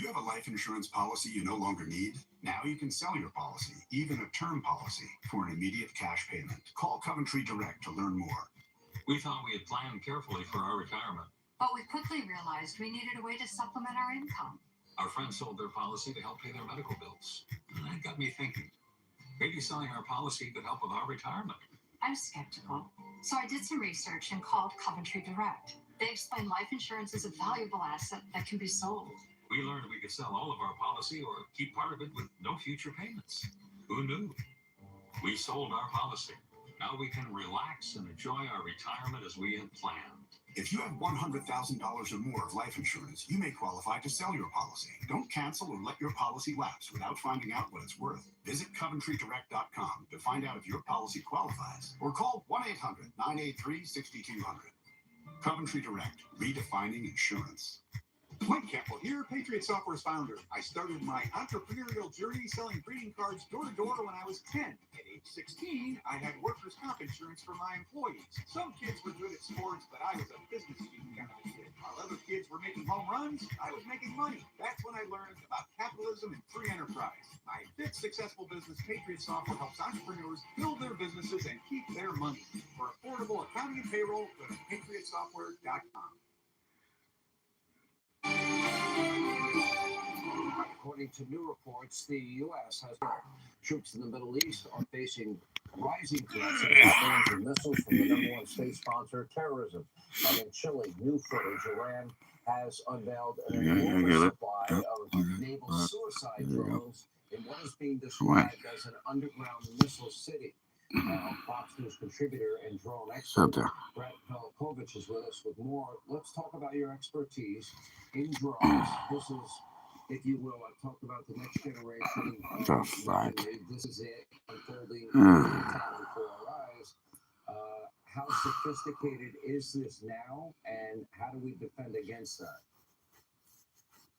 you have a life insurance policy you no longer need? Now you can sell your policy, even a term policy, for an immediate cash payment. Call Coventry Direct to learn more. We thought we had planned carefully for our retirement. But we quickly realized we needed a way to supplement our income. Our friends sold their policy to help pay their medical bills. And that got me thinking, maybe selling our policy could help with our retirement. I'm skeptical. So I did some research and called Coventry Direct. They explained life insurance is a valuable asset that can be sold. We learned we could sell all of our policy or keep part of it with no future payments. Who knew? We sold our policy. Now we can relax and enjoy our retirement as we had planned. If you have $100,000 or more of life insurance, you may qualify to sell your policy. Don't cancel or let your policy lapse without finding out what it's worth. Visit CoventryDirect.com to find out if your policy qualifies, or call 1-800-983-6200. Coventry Direct, redefining insurance. Mike Campbell here, Patriot Software's founder. I started my entrepreneurial journey selling greeting cards door to door when I was 10. At age 16, I had workers' comp insurance for my employees. Some kids were good at sports, but I was a business student kind of a kid. While other kids were making home runs, I was making money. That's when I learned about capitalism and free enterprise. My fifth successful business, Patriot Software, helps entrepreneurs build their businesses and keep their money. For affordable accounting and payroll, go to patriotsoftware.com. According to new reports, the U.S. has troops in the Middle East are facing rising threats and missiles from the number one state sponsor, terrorism. In Chile, new footage, Iran has unveiled an enormous supply of naval suicide drones in what is being described as an underground missile city. Fox News contributor and drone expert Brett Pelikovich is with us with more. Let's talk about your expertise in drones. This is, if you will, I've talked about the next generation. This is it unfolding before our eyes. How sophisticated is this now, and how do we defend against that?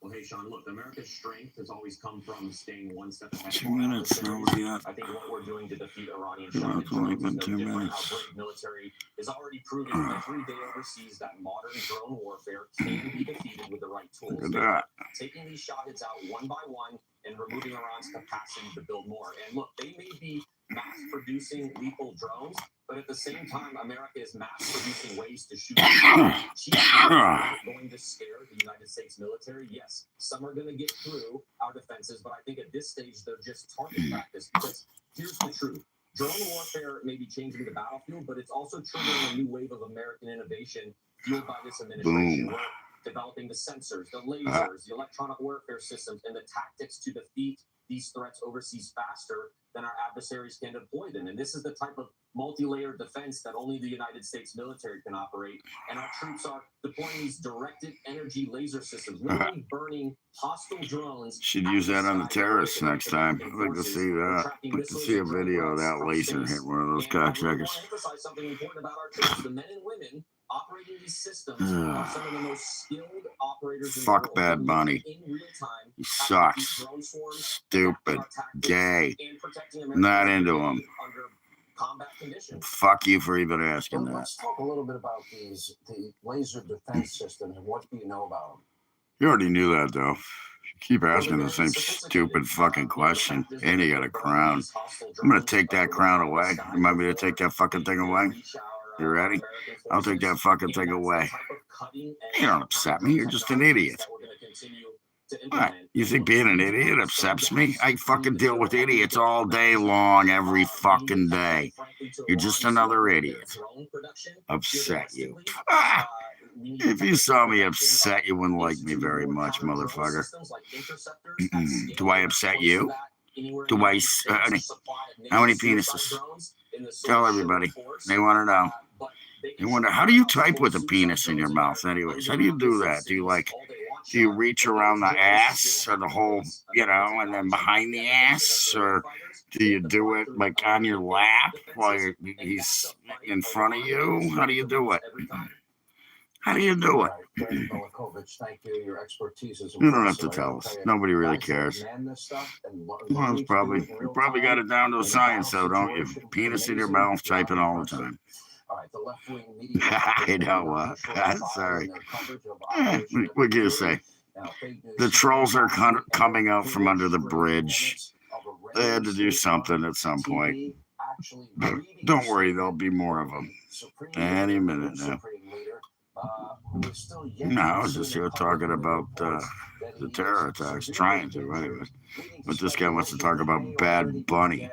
Well, hey, Sean, look, America's strength has always come from staying one step ahead. 2 minutes, nobody yet. I think what we're doing to defeat Iranian drones It's only been is 2 no different. minutes. Our brave military is already proving every day overseas that modern drone warfare can be defeated with the right tools. Look at that. Taking these shotheads out one by one and removing Iran's capacity to build more. And look, they may be mass-producing lethal drones, but at the same time, America is mass-producing ways to shoot. Cheap are going to scare the United States military. Yes, some are going to get through our defenses, but I think at this stage, they're just target practice. Because here's the truth. Drone warfare may be changing the battlefield, but it's also triggering a new wave of American innovation fueled by this administration. We're developing the sensors, the lasers, the electronic warfare systems, and the tactics to defeat these threats overseas faster than our adversaries can deploy them. And this is the type of multi-layered defense that only the United States military can operate. And our troops are deploying these directed energy laser systems, literally burning hostile drones. Should use that on the terrorists next time. I'd like to see that. I'd like to see a video of that laser hit one of those cocksuckers. I want to emphasize something important about our troops. The men and women operating these systems are some of the most skilled operators in the world. Fuck Bad Bunny. He sucks. Stupid. Gay. Not into him. Fuck you for even asking that. Let's talk a little bit about the laser defense system and what do you know about them? You already knew that, though. You keep asking the same stupid fucking question, and you got a crown. I'm gonna take that crown away. You want me to take that fucking thing away? You ready? I'll take that fucking thing away. You don't upset me. You're just an idiot. What? You think being an idiot upsets me? I fucking deal with idiots all day long, every fucking day. You're just another idiot. Upset you. If you saw me upset, you wouldn't like me very much, motherfucker. Do I upset you? Do I... how many penises? Tell everybody. They want to know. They wonder, how do you type with a penis in your mouth anyways? How do you do that? Do you reach around the ass or the whole, and then behind the ass? Or do you do it like on your lap while he's in front of you? How do you do it? How do you do it? Thank you. Your expertise is You don't have to tell us. Nobody really cares. Well, you probably got it down to a science, though, don't you? Penis in your mouth, typing all the time. All right, the left-wing media. I know what. I'm sorry. What can you say? The trolls are coming out from under the bridge. They had to do something at some point. But don't worry, there'll be more of them any minute now. No, I was just here talking about the terror attacks, trying to anyway. But this guy wants to talk about Bad Bunny.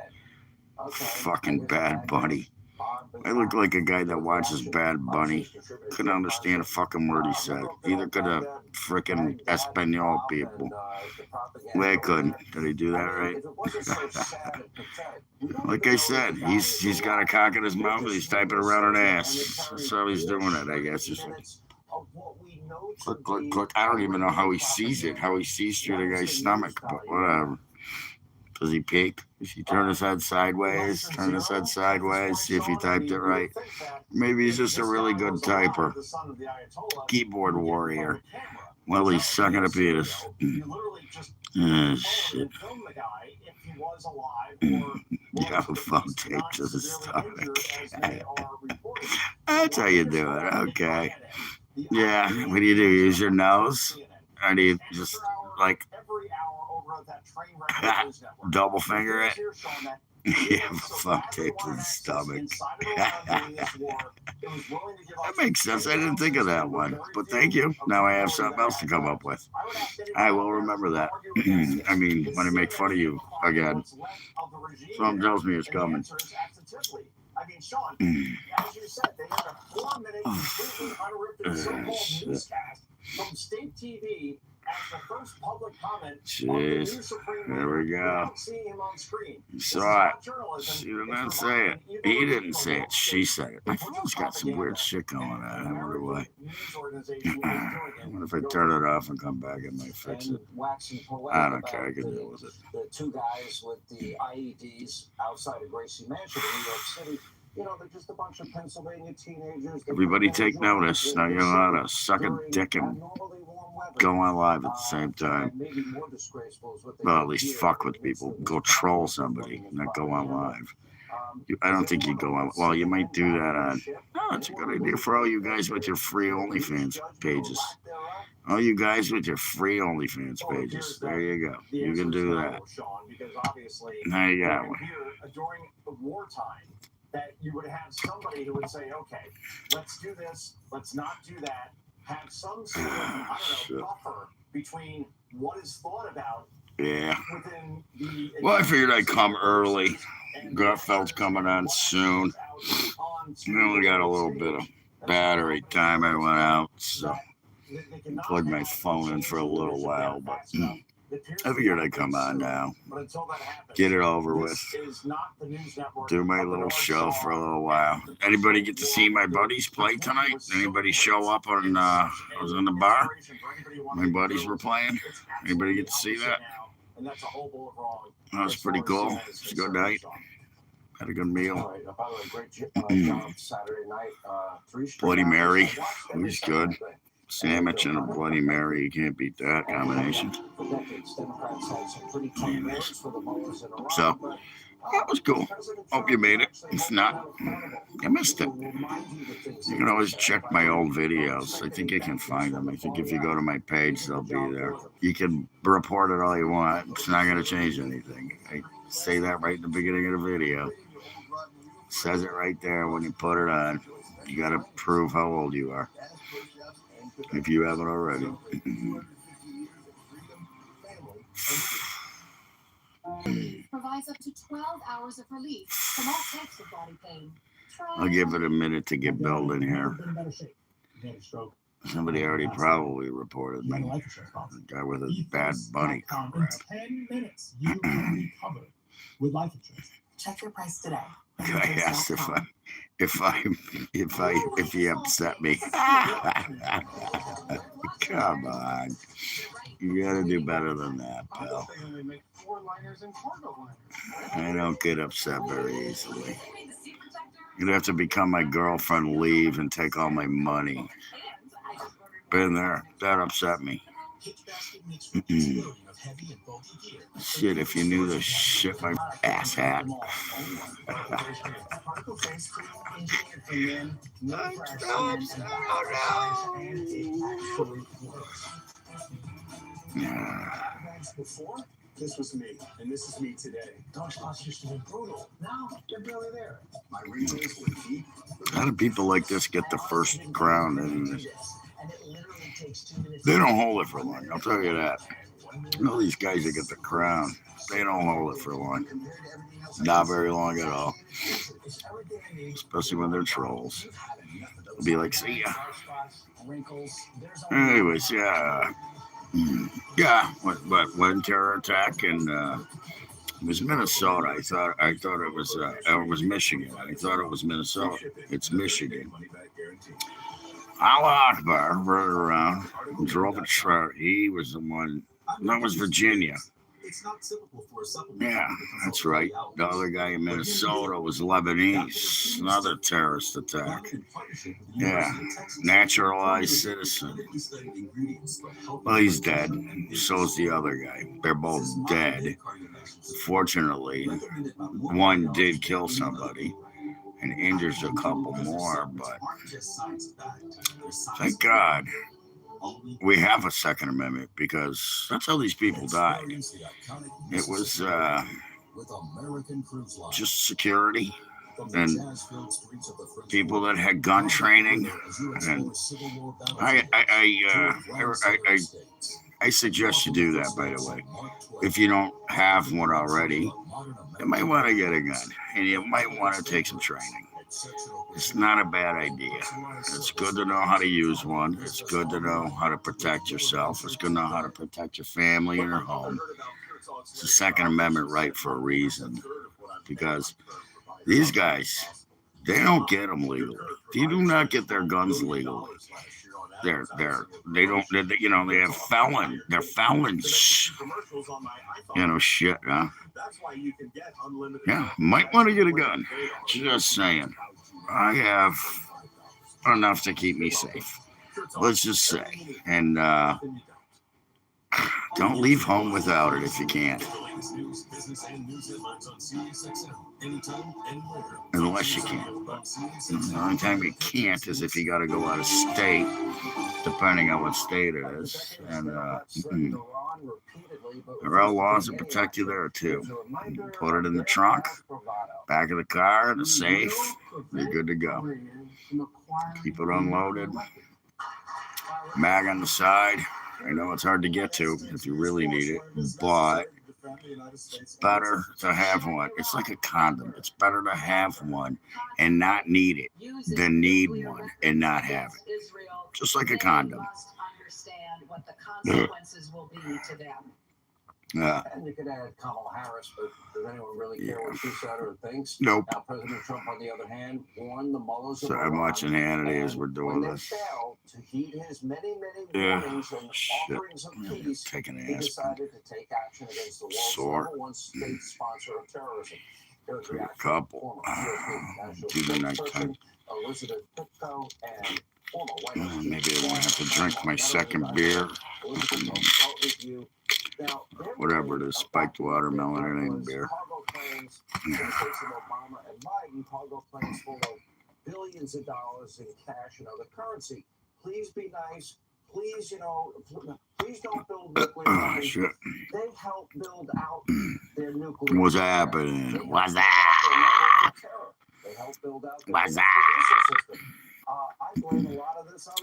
Fucking Bad Bunny. I look like a guy that watches Bad Bunny. Couldn't understand a fucking word he said. Either could a frickin' Espanol people. They couldn't. Did he do that right? Like I said, he's got a cock in his mouth and he's typing around an ass. That's how he's doing it, I guess. Just like, click, click, click. I don't even know how he sees it, how he sees through the guy's stomach, but whatever. Does he peek? Does he turn his head sideways? Turn his head sideways, see if he typed it right. Maybe he's just a really good typer. Keyboard warrior. Well, he's sucking a penis. Shit. Yeah, phone tape to the stomach. That's how you do it. Okay. Yeah, what do? Use your nose? Or do you just, like, double finger it? Yeah, fuck tape to the stomach. That makes sense. I didn't think of that one. But thank you. Now I have something else to come up with. I will remember that. I mean, when I make fun of you again. Something tells me it's coming. I mean, Sean, as you said, they had a 4-minute completely unripped so-called newscast from state TV as the first public comment. Jeez, there we go. You saw it. She did not say it. He didn't say it. She said it. My phone's got some weird shit going on. I wonder why. I wonder if I turn it off and come back, it might fix it. I don't care. I can deal with it. The two guys with the IEDs outside of Gracie Mansion in New York City. You know, they're just a bunch of Pennsylvania teenagers. Everybody take notice. Now you know how to suck a dick and go on live at the same time. Well, at least fuck with people. Go troll somebody, not go on live. I don't think you go on. Well, you might do that on. Oh, it's a good idea for all you guys with your free OnlyFans pages. All you guys with your free OnlyFans pages. There you go. You can do that. Now you got one. During the wartime, that you would have somebody who would say, okay, let's do this, let's not do that, have some sort of, I don't know, buffer between what is thought about within the... Well, I figured I'd come early. Gutfeld's coming on soon. I only got a little bit of battery time. I went out, so plugged my phone in for a little while, but I figured I'd come on now, get it over with, do my little show for a little while. Anybody get to see my buddies play tonight? Anybody show up on, I was in the bar? My buddies were playing? Anybody get to see that? That was pretty cool. It was a good night. Had a good meal. Bloody Mary, it was good. Sandwich and a Bloody Mary, you can't beat that combination. So, that was cool. Hope you made it. If not, you missed it. You can always check my old videos. I think you can find them. I think if you go to my page, they'll be there. You can report it all you want. It's not going to change anything. I say that right in the beginning of the video. It says it right there when you put it on. You got to prove how old you are. If you haven't already. Provides up to 12 hours of relief from all types of body pain. I'll give it a minute to get built in here. Somebody already probably reported me. The guy with his Bad Bunny crap. In 10 minutes, you will be covered with life insurance. Check your price today. I asked if he upset me. Come on. You gotta do better than that, pal. I don't get upset very easily. You'd have to become my girlfriend, leave, and take all my money. Been there. That upset me. Shit, if you knew the shit my ass had. Before, this was me, and this is me today. Dog spots used to be brutal. Now they're barely there. My reasons were deep. A lot of people like this get the first crown, and they don't hold it for long. I'll tell you that. You know these guys that get the crown, they don't hold it for long. Not very long at all. Especially when they're trolls. They'll be like, see ya. Anyways, yeah. One terror attack in it was Minnesota. I thought it was Michigan. I thought it was Minnesota. It's Michigan. Allah Akbar rode around, drove a truck. He was the one. That was Virginia. Yeah, that's right. The other guy in Minnesota was Lebanese. Another terrorist attack. Yeah, naturalized citizen. Well, he's dead. So's the other guy. They're both dead. Fortunately, one did kill somebody and injures a couple more, but thank God we have a Second Amendment, because that's how these people died. It was just security and people that had gun training. And I suggest you do that, by the way. If you don't have one already, you might want to get a gun, and you might want to take some training. It's not a bad idea. It's good to know how to use one. It's good to know how to protect yourself. It's good to know how to protect your family and your home. It's a Second Amendment right for a reason, because these guys, they don't get them legally. They do not get their guns legally. They have felon. They're felons. Shit, huh? Yeah, might want to get a gun. Just saying. I have enough to keep me safe. Let's just say. And don't leave home without it if you can. Unless you can. The only time you can't is if you got to go out of state, depending on what state it is. And there are laws that protect you there too. You put it in the trunk, back of the car, in the safe. You're good to go. Keep it unloaded. Mag on the side. I know it's hard to get to if you really need it, but it's better to have one. It's like a condom. It's better to have one and not need it than need one and not have it. Just like a condom. And you could add Kamala Harris, but does anyone really care what she said or thinks? Nope. Now, President Trump, on the other hand, warned the mullahs So I'm watching Hannity as we're doing this. Failed to heed his many warnings and offerings of peace. Taking he decided to take action against the world's number one state sponsor of terrorism. Here's a couple. Do the nighttime. Elizabeth Pitko and maybe I won't have to drink my second beer. Whatever it is, spiked watermelon, it ain't beer. Cargo planes full of billions of dollars in cash and other currency. Please be nice. Please, please don't build nuclear weapons. Shit. They help build out their nuclear. What's happening? What's that? They help build out their What's that? system. I blame a lot of this on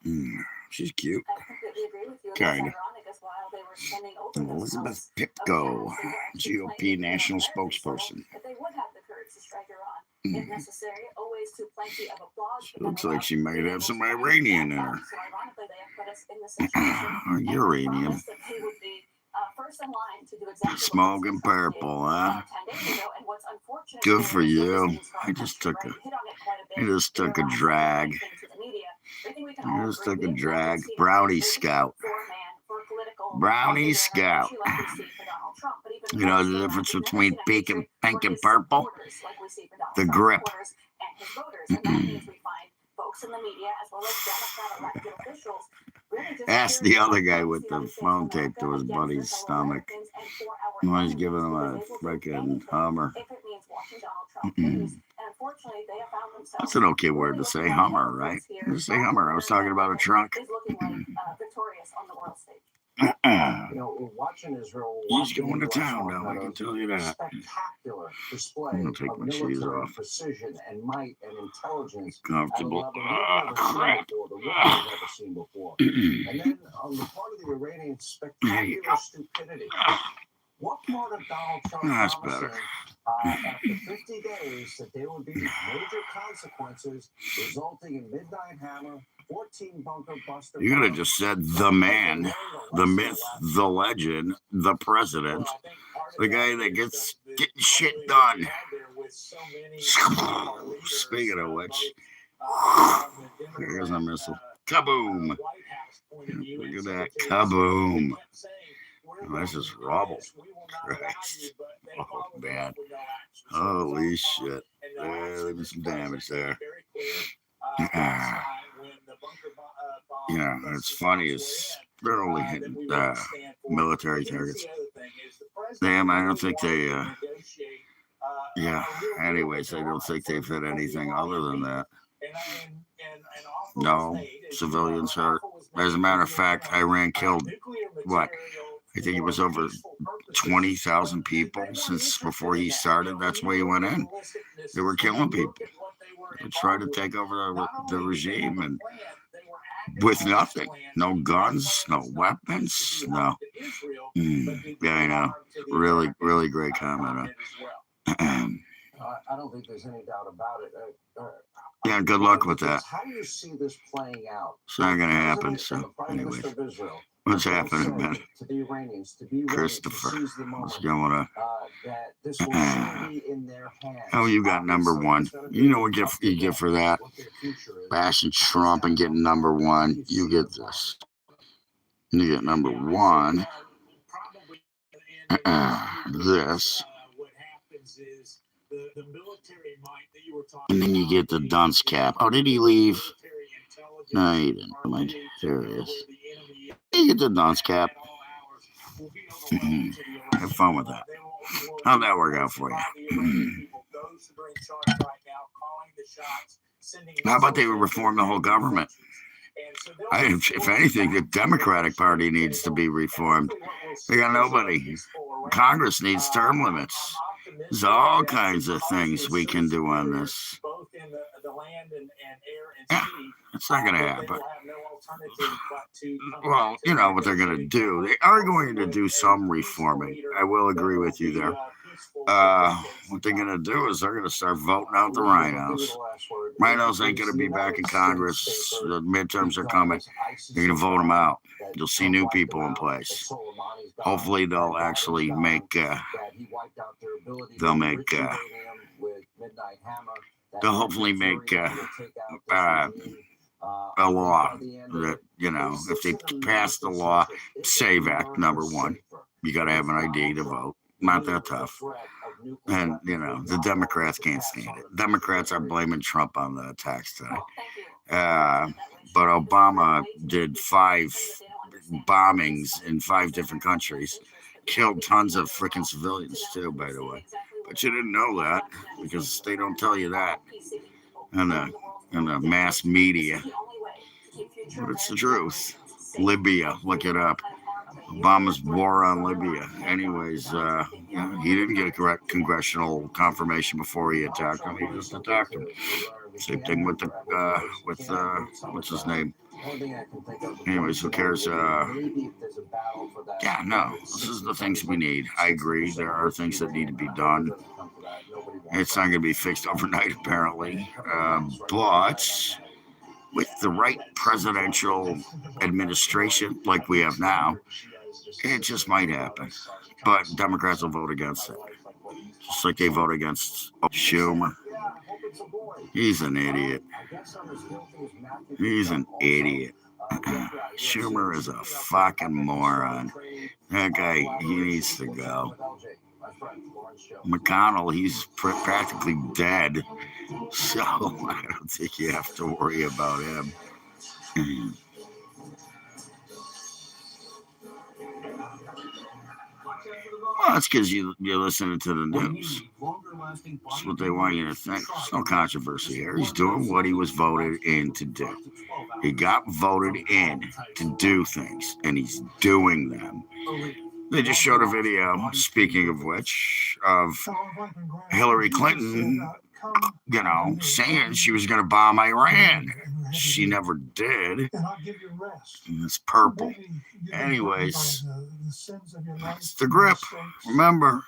them. She's cute. I completely agree with you. Kind of. While they were spending over Elizabeth Pitko, GOP national spokesperson. That they would have the courage to strike Iran, if necessary, always to plenty of applause. She looks like she might have some Iranian in her. So ironically, they have put us in this situation. Or uranium. That they would be first in line to do exactly Smoking purple, huh? 10 days ago. And what's unfortunate, Good for you. I just took a drag. I just took a drag. Brownie Scout. Brownie Scout. You know the difference between pink and purple? The grip. Ask the other guy with the phone tape to his buddy's stomach. When he's giving him a freaking Hummer. That's an okay word to say, Hummer, right? Just say Hummer. I was talking about a trunk. We're watching Israel. He's going to town now, I can tell you that. Spectacular display I'm gonna take of my shoes military off. precision and might and intelligence. Comfortable. At a level Crap. the world has never seen before. And then on the part of the Iranians, spectacular stupidity. What part of Donald Trump That's promising better. After 50 days that there would be major consequences resulting in Midnight Hammer, 14 bunker buster. You could have just said the man, the myth, the legend, the president, the guy that gets getting shit done. Speaking of which, here's a missile. Kaboom! Look at that. Kaboom! Oh, this is rubble. Christ. Oh, man. Holy shit. There was some damage there. It's funny is they're only hitting military targets. Damn, I don't think they, anyways, I don't think they've hit anything other than that. No, civilians hurt. As a matter of fact, Iran killed, what? I think it was over 20,000 people since before he started. That's why he went in. They were killing people. They tried to take over the regime and with nothing. No guns, no weapons, no. Yeah, I know. Really, really great comment. I don't think there's any doubt about it. Yeah, good luck with that. How do you see this playing out? It's not going to happen. So, anyway, what's happening, man? Christopher, what's going on? Oh, you got number one. You know what you get for that? Bashing Trump and getting number one. You get this. You get number one. This. And then you get the dunce cap. Oh, did he leave? No, he didn't. There it is. You get the dunce cap. Have fun with that. How'd that work out for you? How about they reform the whole government? If anything, the Democratic Party needs to be reformed. They got nobody. Congress needs term limits. There's all kinds of things we can do on this. Yeah, it's not going to happen. Well, you know what they're going to do. They are going to do some reforming. I will agree with you there. What they're going to do is they're going to start voting out the rhinos. Rhinos ain't going to be back in Congress. The midterms are coming. They're going to vote them out. You'll see new people in place. Hopefully they'll actually make they'll hopefully make a law that, if they pass the law, SAVE Act, number one, you got to have an ID to vote. Not that tough. And, the Democrats can't stand it. Democrats are blaming Trump on the attacks today. But Obama did 5 bombings in 5 different countries. Killed tons of freaking civilians, too, by the way. But you didn't know that because they don't tell you that in the mass media. But it's the truth. Libya, look it up. Obama's war on Libya. Anyways, he didn't get a correct congressional confirmation before he attacked him. He just attacked him. Same thing with what's his name? Anyways, who cares? This is the things we need. I agree. There are things that need to be done. It's not going to be fixed overnight, apparently. But with the right presidential administration like we have now, it just might happen. But Democrats will vote against it. Just like they vote against Schumer. He's an idiot. He's an idiot. Schumer is a fucking moron. That guy, he needs to go. McConnell, he's practically dead. So I don't think you have to worry about him. Well, that's because you're listening to the news. That's what they want you to think. There's no controversy here. He's doing what he was voted in to do. He got voted in to do things, and he's doing them. They just showed a video, speaking of which, of Hillary Clinton, saying she was going to bomb Iran. She never did. And it's purple. Anyways, it's the grip. Remember,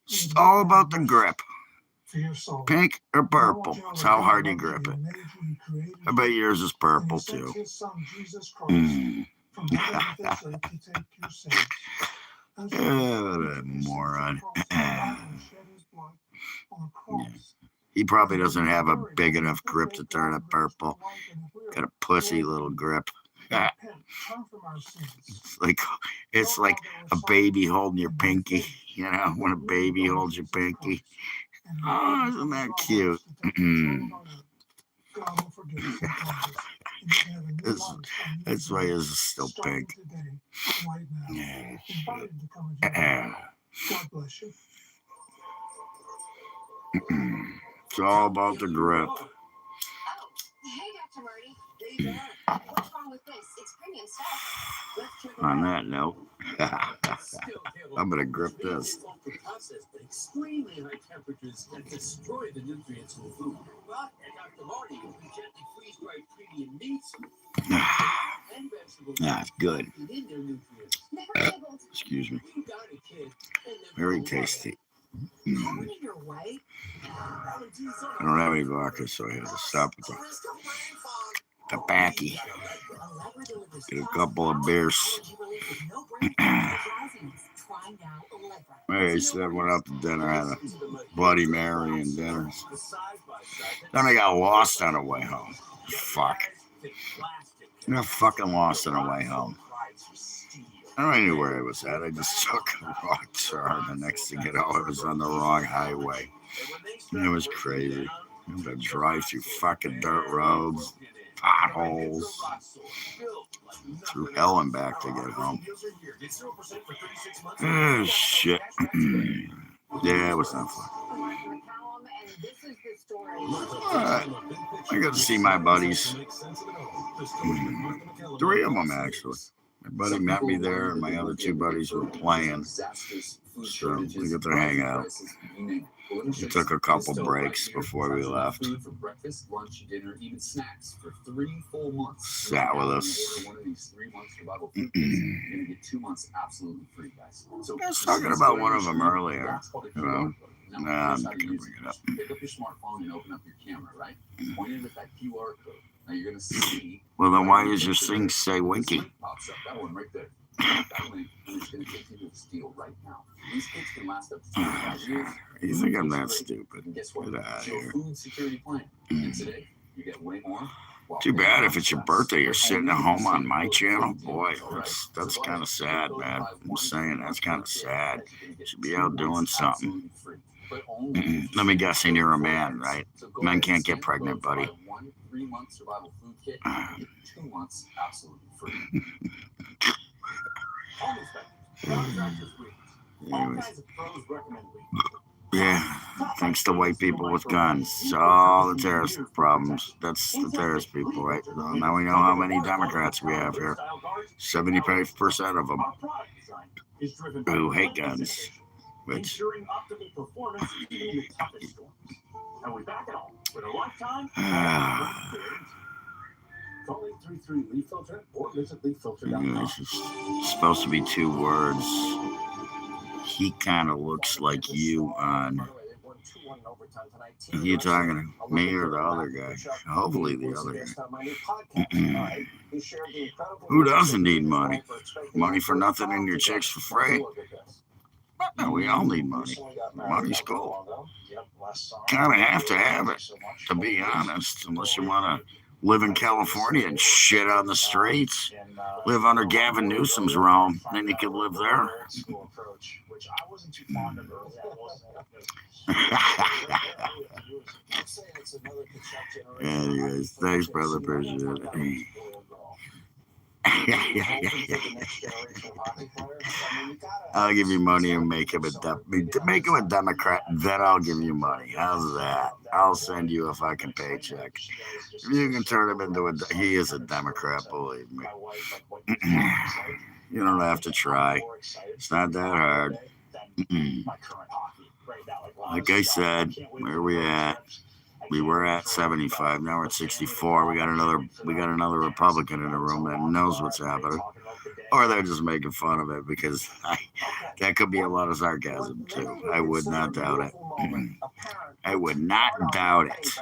it's all about the grip. Pink or purple. It's how hard you grip it. I bet yours is purple too. What a moron. He probably doesn't have a big enough grip to turn it purple. Got a pussy little grip. It's like a baby holding your pinky. When a baby holds your pinky. Oh, isn't that cute? That's why it's still pink. It's all about the grip. On that note, I'm gonna grip this. Extremely high temperatures that destroy the nutrients in food. But Dr. Marty will gently freeze-dried premium meats and vegetables. It's good. Excuse me. Very tasty. I don't have any vodka, so I had to stop with the backy. Get a couple of beers. So I went out to dinner, had a Bloody Mary and dinner. Then I got lost on the way home. Fuck. I got fucking lost on the way home. I don't know where I was at. I just took a wrong turn. The next thing you know, I was on the wrong highway. It was crazy. I had to drive through fucking dirt roads, potholes, through hell and back to get home. Oh, shit. Yeah, it was not fun. I got to see my buddies. 3 of them, actually. My buddy met me there, and my other 2 buddies were playing. So we got to hang out. We took a couple breaks before we left. Sat with us. I was talking about one of them earlier. Nah, I'm not going to bring it up. Pick up your smartphone and open up your camera, right? Point it at that QR code. Now you're going to see. Well, then why does your thing say winky? Pops up. That one right there. That link is going to continue to steal right now. These kids can last up to 25 years. You think I'm that stupid? And guess what? Get out of Your here. food security plan. And today, you get way more. Too bad if it's your birthday, you're sitting at home on my channel. Boy, that's kind of sad, man. I'm saying that's kind of sad. You should be out doing something. Let me guess, and you're a man, right? Men can't get pregnant, buddy. 3-month survival food kit, 2 months absolutely free. Anyways. Yeah, thanks to white people with guns. It's all the terrorist problems. That's the terrorist people, right? Well, now we know how many Democrats we have here. 75% of them who hate guns. Which... It's supposed to be 2 words. He kind of looks like you on... Are you talking to me or the other guy? Hopefully the other guy. Who doesn't need money? Money for nothing and your chicks for free? No, we all need money. Money's cool. Kind of have to have it, to be honest, unless you want to live in California and shit on the streets. Live under Gavin Newsom's realm, then you can live there. Anyways, thanks, brother. Appreciate it. I'll give you money and make him a Democrat, then I'll give you money. How's that? I'll send you a fucking paycheck. If you can turn him into he is a Democrat, believe me. You don't have to try. It's not that hard. Like I said, where are we at? We were at 75. Now we're at 64. We got another Republican in the room that knows what's happening, or they're just making fun of it because that could be a lot of sarcasm too. I would not doubt it. I would not doubt it.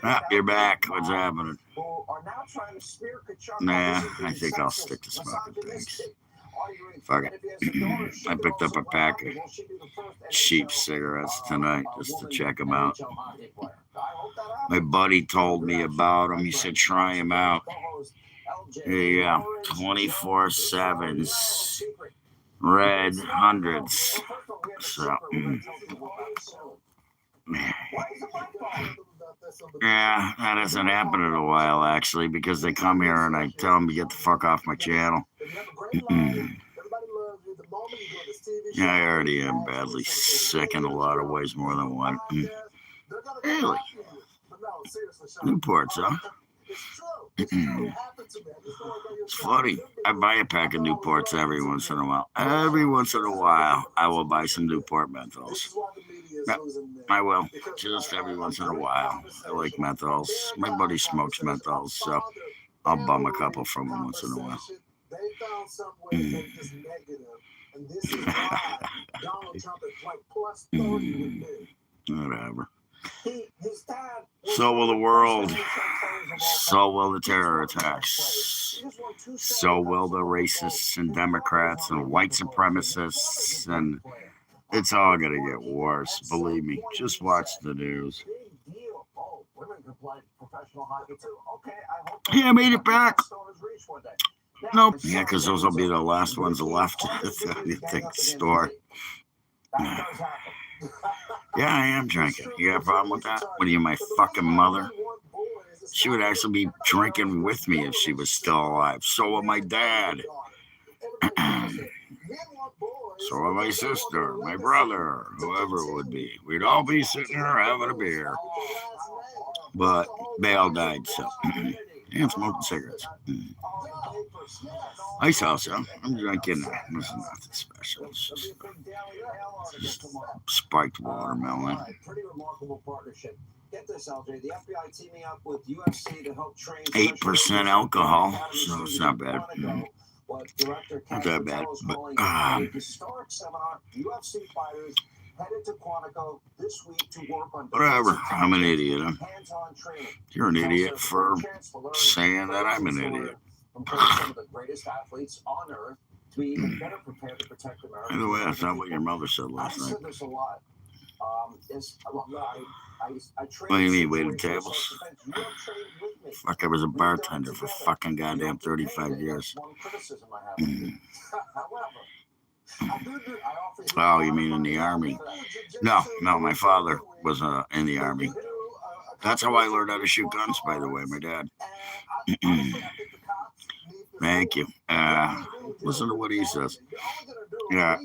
Ah, you're back. What's happening? Nah, I think I'll stick to smoking things. Fuck it. I picked up a pack of cheap cigarettes tonight just to check them out. My buddy told me about them. He said, try them out. Yeah, 24/7s, red hundreds. So, yeah, that hasn't happened in a while, actually, because they come here and I tell them to get the fuck off my channel. Yeah, I already am badly sick in a lot of ways, more than one. Really? Newports, huh? It's funny. I buy a pack of Newports every once in a while. Every once in a while, I will buy some Newport menthols. Yep, I will. Just every once in a while. I like menthols. My buddy smokes menthols, so I'll bum a couple from him once in a while. Whatever. So will the world. So will the terror attacks. So will the racists and Democrats and white supremacists, and it's all gonna get worse. Believe me. Just watch the news. Yeah, I made it back. Nope. Yeah, because those will be the last ones left at the store. Yeah, I am drinking. You got a problem with that? What are you, my fucking mother? She would actually be drinking with me if she was still alive. So would my dad. So would my sister, my brother, whoever it would be. We'd all be sitting here having a beer. But they all died, so. And smoking cigarettes. Ice house, huh? I'm drinking. This is nothing special. It's just spiked watermelon. Pretty remarkable partnership. Get this, LJ. The FBI teaming up with UFC to help train 8% alcohol, so it's not bad. Not that bad, but historic seminar. UFC fighters headed to Quantico this week to work on whatever. I'm an idiot. Huh? hands-on training. You're an idiot for saying that I'm an idiot. From some of the greatest athletes on earth to be even better prepared to protect America. By the way, that's not what your mother said I last night. said this a lot. I What do you mean, waited tables? Fuck, I was a bartender for fucking goddamn 35 years. Oh, you mean in the army? No, my father was in the army. That's how I learned how to shoot guns, by the way, my dad. Thank you. Listen to what he says. Yeah.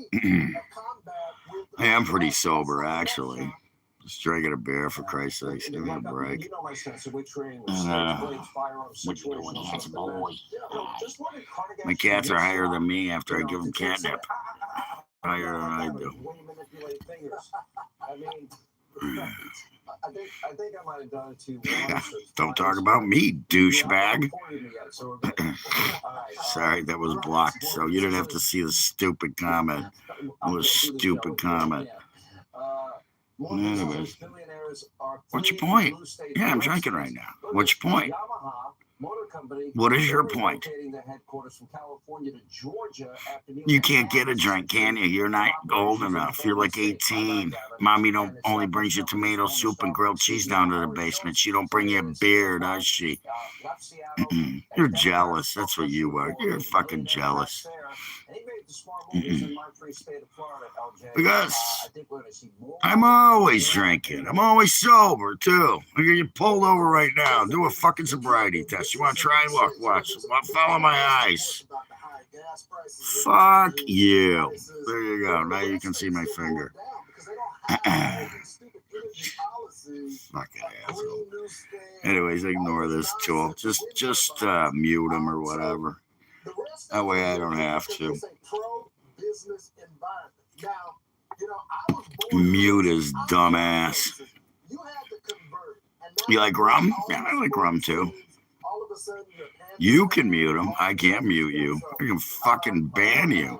I am pretty sober, actually. Just drinking a beer, for Christ's sake. Give me a break. What you doing, handsome boy? My cats are higher than me after I give them catnip. Higher than I do. I think I might have done it too. Don't talk about me, douchebag. Sorry, that was blocked, so you didn't have to see the stupid comment. It was a stupid comment. Anyways, what's your point? Yeah, I'm drinking right now. What's your point? What is your point? You can't get a drink, can you? You're not old enough. You're like 18. Mommy don't only brings you tomato soup and grilled cheese down to the basement. She don't bring you a beer, does she? You're jealous. That's what you are. You're fucking jealous. Because I'm always drinking. I'm always sober, too. I'm going to get pulled over right now. Do a fucking sobriety test. You want to try? Look, watch. Follow my eyes. Fuck you. There you go. Now you can see my finger. Fucking asshole. Anyways, ignore this tool. Just mute him or whatever. That way I don't have to. Mute his dumb ass. You like rum? Yeah, I like rum too. You can mute him. I can't mute you. I can fucking ban you.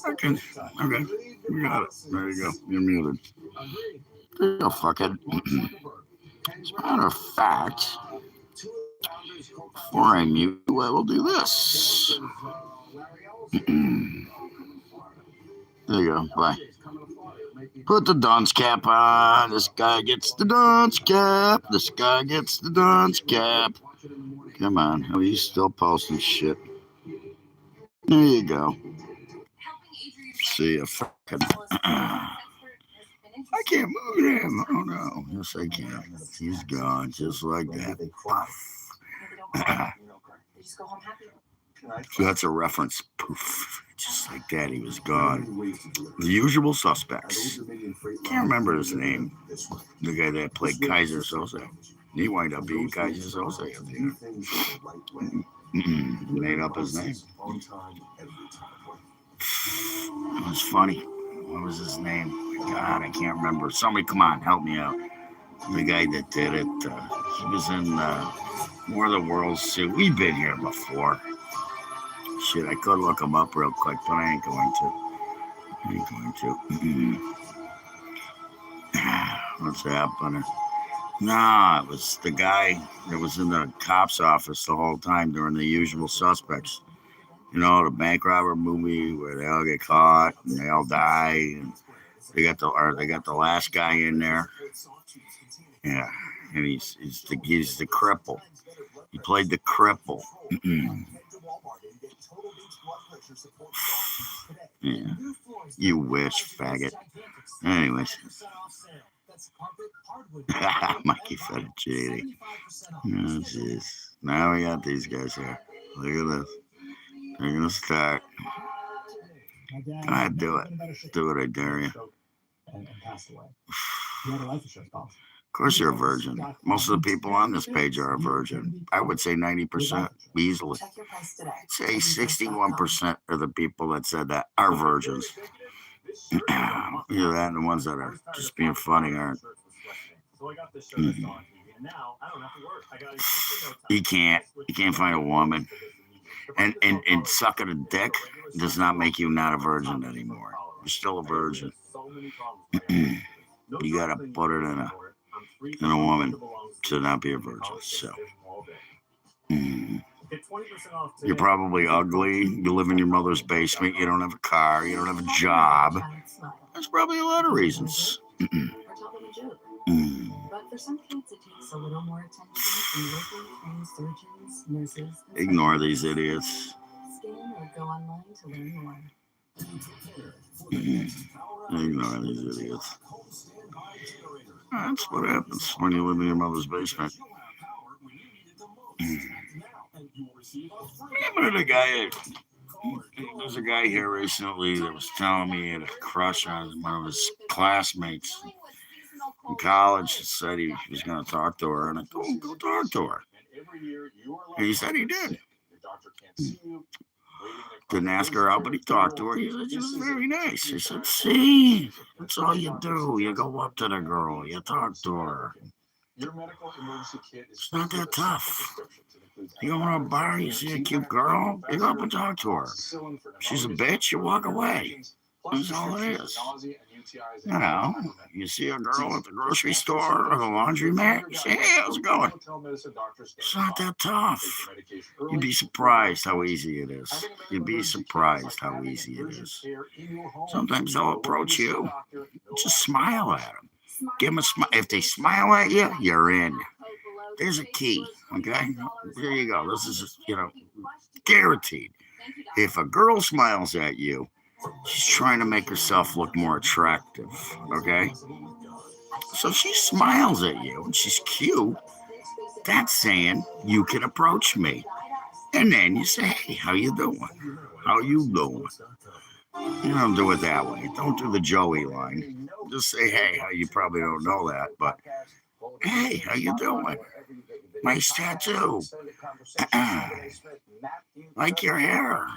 Okay. You got it. There you go. You're muted. There you go, fuckhead. As a matter of fact, before I mute you, I will do this. There you go. Bye. Put the dunce cap on. This guy gets the dunce cap. This guy gets the dunce cap. Come on. Oh, he's still posting shit. There you go. See ya, fucking. I can't move him. Oh no. Yes, I can. He's gone just like that. So that's a reference. Poof. Just like that, he was gone. The Usual Suspects. Can't remember his name. The guy that played Kaiser Soze. He wound up being Kaiser Soze. Made up his name. It was funny. What was his name? God, I can't remember. Somebody, come on, help me out. The guy that did it, he was in War of the Worlds too. We've been here before. Shit, I could look him up real quick, but I ain't going to. What's happening? Nah, it was the guy that was in the cop's office the whole time during The Usual Suspects. You know, the bank robber movie where they all get caught and they all die, and they got the last guy in there. Yeah, and he's the cripple. He played the cripple. Yeah, you wish, faggot. Anyways, Mikey Fettuccine. Oh, jeez. Now we got these guys here. Look at this. They're gonna start. Go ahead, do it. Do it, I dare you. Of course you're a virgin. Most of the people on this page are a virgin. I would say 90%, easily. Say 61% of the people that said that are virgins. Either that and the ones that are just being funny aren't. You can't find a woman. And sucking a dick does not make you not a virgin anymore. You're still a virgin. You gotta put it in a woman to not be a virgin. So you're probably ugly. You live in your mother's basement. You don't have a car. You don't have a job. There's probably a lot of reasons. But for some kids, it takes a little more attention from locally trained surgeons, nurses. Ignore these idiots. Scan or go online to learn more. Ignore these idiots. That's what happens when you live in your mother's basement. There's a guy here recently that was telling me he had a crush on one of his classmates in college. He said he was going to talk to her, and I told him, go talk to her. And he said he did. Didn't ask her out, but he talked to her. He said she was very nice. He said, see, that's all you do. You go up to the girl. You talk to her. It's not that tough. You go to a bar, you see a cute girl, you go up and talk to her. She's a bitch, you walk away. That's all it is. You know, you see a girl at the grocery store or the laundromat, you say, hey, how's it going? It's not that tough. You'd be surprised how easy it is. You'd be surprised how easy it is. Sometimes they'll approach you. Just smile at them. Give them a smile. If they smile at you, you're in. There's a key, okay? There you go. This is, guaranteed. If a girl smiles at you, she's trying to make herself look more attractive, okay? So she smiles at you and she's cute. That's saying you can approach me. And then you say, hey, how you doing? How you doing? You don't do it that way. Don't do the Joey line. Just say, hey, you probably don't know that, but hey, how you doing? Nice tattoo. Like your hair.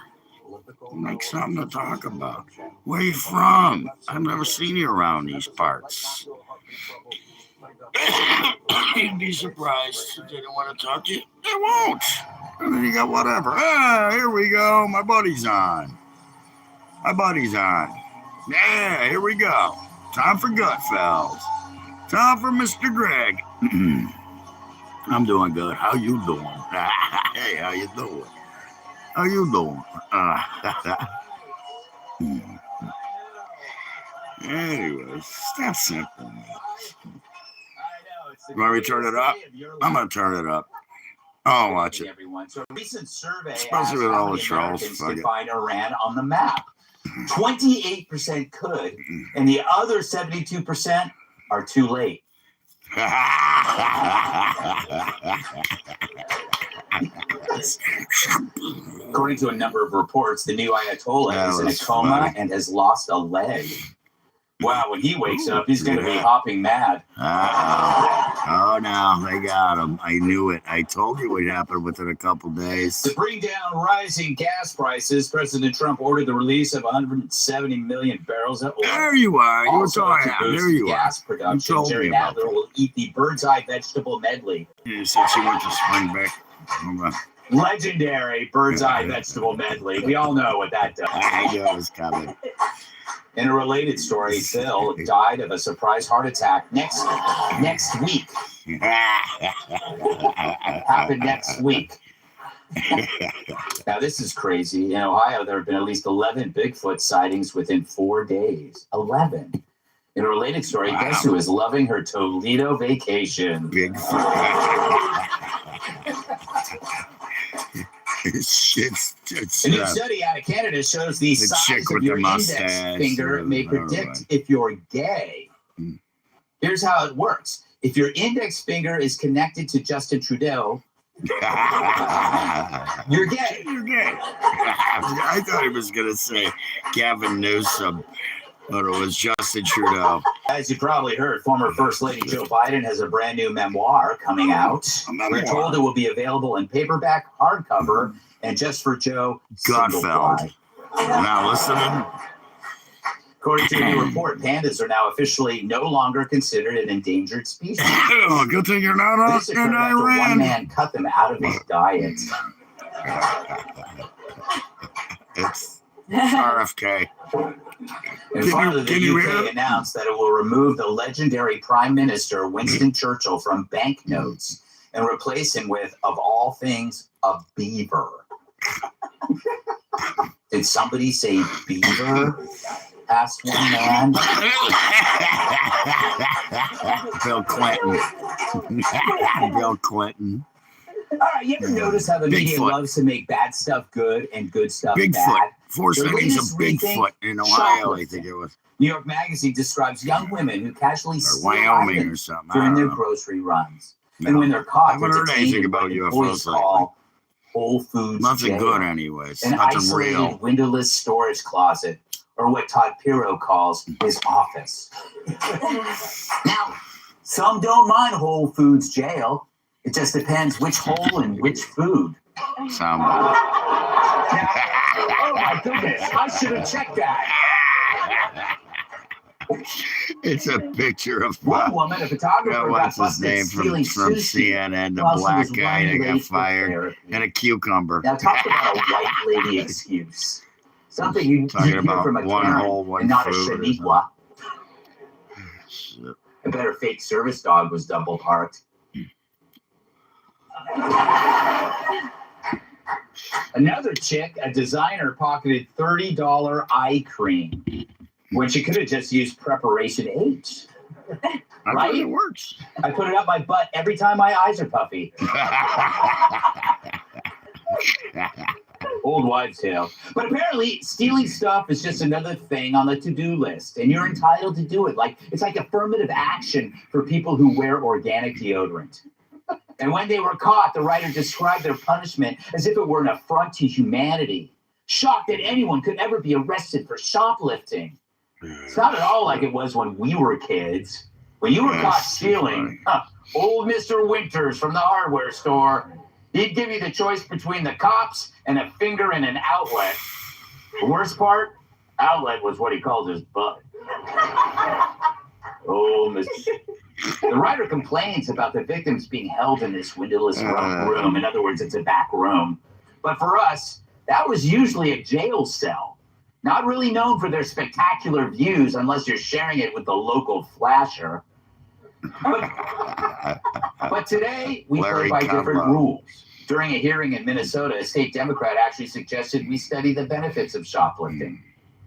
Like something to talk about. Where you from? I've never seen you around these parts. You'd be surprised if they don't want to talk to you. They won't. And then you got whatever. Ah, here we go. My buddy's on. Yeah, here we go. Time for Gutfeld. Time for Mr. Greg. I'm doing good. How you doing? Hey, how you doing? Anyways, it's that simple, man. You want me to turn it up? I'm going to turn it up. I'll watch it. So a recent survey Especially with all the trolls. could find Iran on the map. 28% could, and the other 72% are too late. According to a number of reports, the new Ayatollah is in a coma and has lost a leg. Wow, when he wakes up, he's going to be hopping mad. Oh, no, they got him. I knew it. I told you what happened within a couple days. To bring down rising gas prices, President Trump ordered the release of 170 million barrels of oil. There you are. You were talking. There you gas are. production. You told Jerry me about Nadler will eat the bird's eye vegetable medley. You said she went to spring break. Hold on. Legendary bird's eye vegetable medley. We all know what that does. I knew it was coming. In a related story, Phil died of a surprise heart attack next week. Happened next week. Now, this is crazy. In Ohio, there have been at least 11 Bigfoot sightings within 4 days. 11. In a related story, guess who is loving her Toledo vacation? Bigfoot. It's a new study out of Canada shows the size of your index finger may predict if you're gay. Here's how it works. If your index finger is connected to Justin Trudeau, you're gay. You're gay. I thought he was going to say Gavin Newsom, but it was Justin Trudeau. As you probably heard, former First Lady Joe Biden has a brand new memoir coming out. We're told it will be available in paperback, hardcover, and just for Joe, Gutfeld. Now listening. According to a new report, pandas are now officially no longer considered an endangered species. Oh, good thing you're not out in Iran. One man cut them out of his diet. It's RFK. And finally, the UK announced that it will remove the legendary Prime Minister Winston Churchill from banknotes and replace him with, of all things, a beaver. Did somebody say beaver? Asked one man. Bill Clinton. Bill Clinton. All right, you ever notice how the media loves to make bad stuff good and good stuff bad? Four sightings of Bigfoot in Ohio, I think it was. New York Magazine describes young women who casually steal Wyoming or items something during their grocery runs. And when they're caught, I haven't heard anything about UFOs lately. Whole Foods Nothing jail, good, anyways. an Nothing isolated real. windowless storage closet, or what Todd Pirro calls his office. Now, some don't mind Whole Foods jail. It just depends which hole and which food. Somebody. Oh my goodness, I should have checked that. It's a picture of One woman, a photographer, what's got his name busted stealing from sushi CNN, the while she black was guy running that got late for fired, therapy. and a cucumber. Now talk about a white lady excuse. Something you Talking hear about from a one Karen hole, one and not a food or Shaniqua. I bet her fake service dog was double parked. Another chick, a designer, pocketed $30 eye cream when she could have just used Preparation H. Right? It works. I put it up my butt every time my eyes are puffy. Old wives' tale. But apparently, stealing stuff is just another thing on the to-do list, and you're entitled to do it. It's like affirmative action for people who wear organic deodorant. And when they were caught, the writer described their punishment as if it were an affront to humanity. shocked that anyone could ever be arrested for shoplifting. It's not at all like it was when we were kids. When you were caught stealing, old Mr. Winters from the hardware store, he'd give you the choice between the cops and a finger in an outlet. The worst part, outlet was what he called his butt. Oh, the writer complains about the victims being held in this windowless room. In other words, it's a back room. But for us, that was usually a jail cell. Not really known for their spectacular views unless you're sharing it with the local flasher. But today, we play by different rules. During a hearing in Minnesota, a state Democrat actually suggested we study the benefits of shoplifting.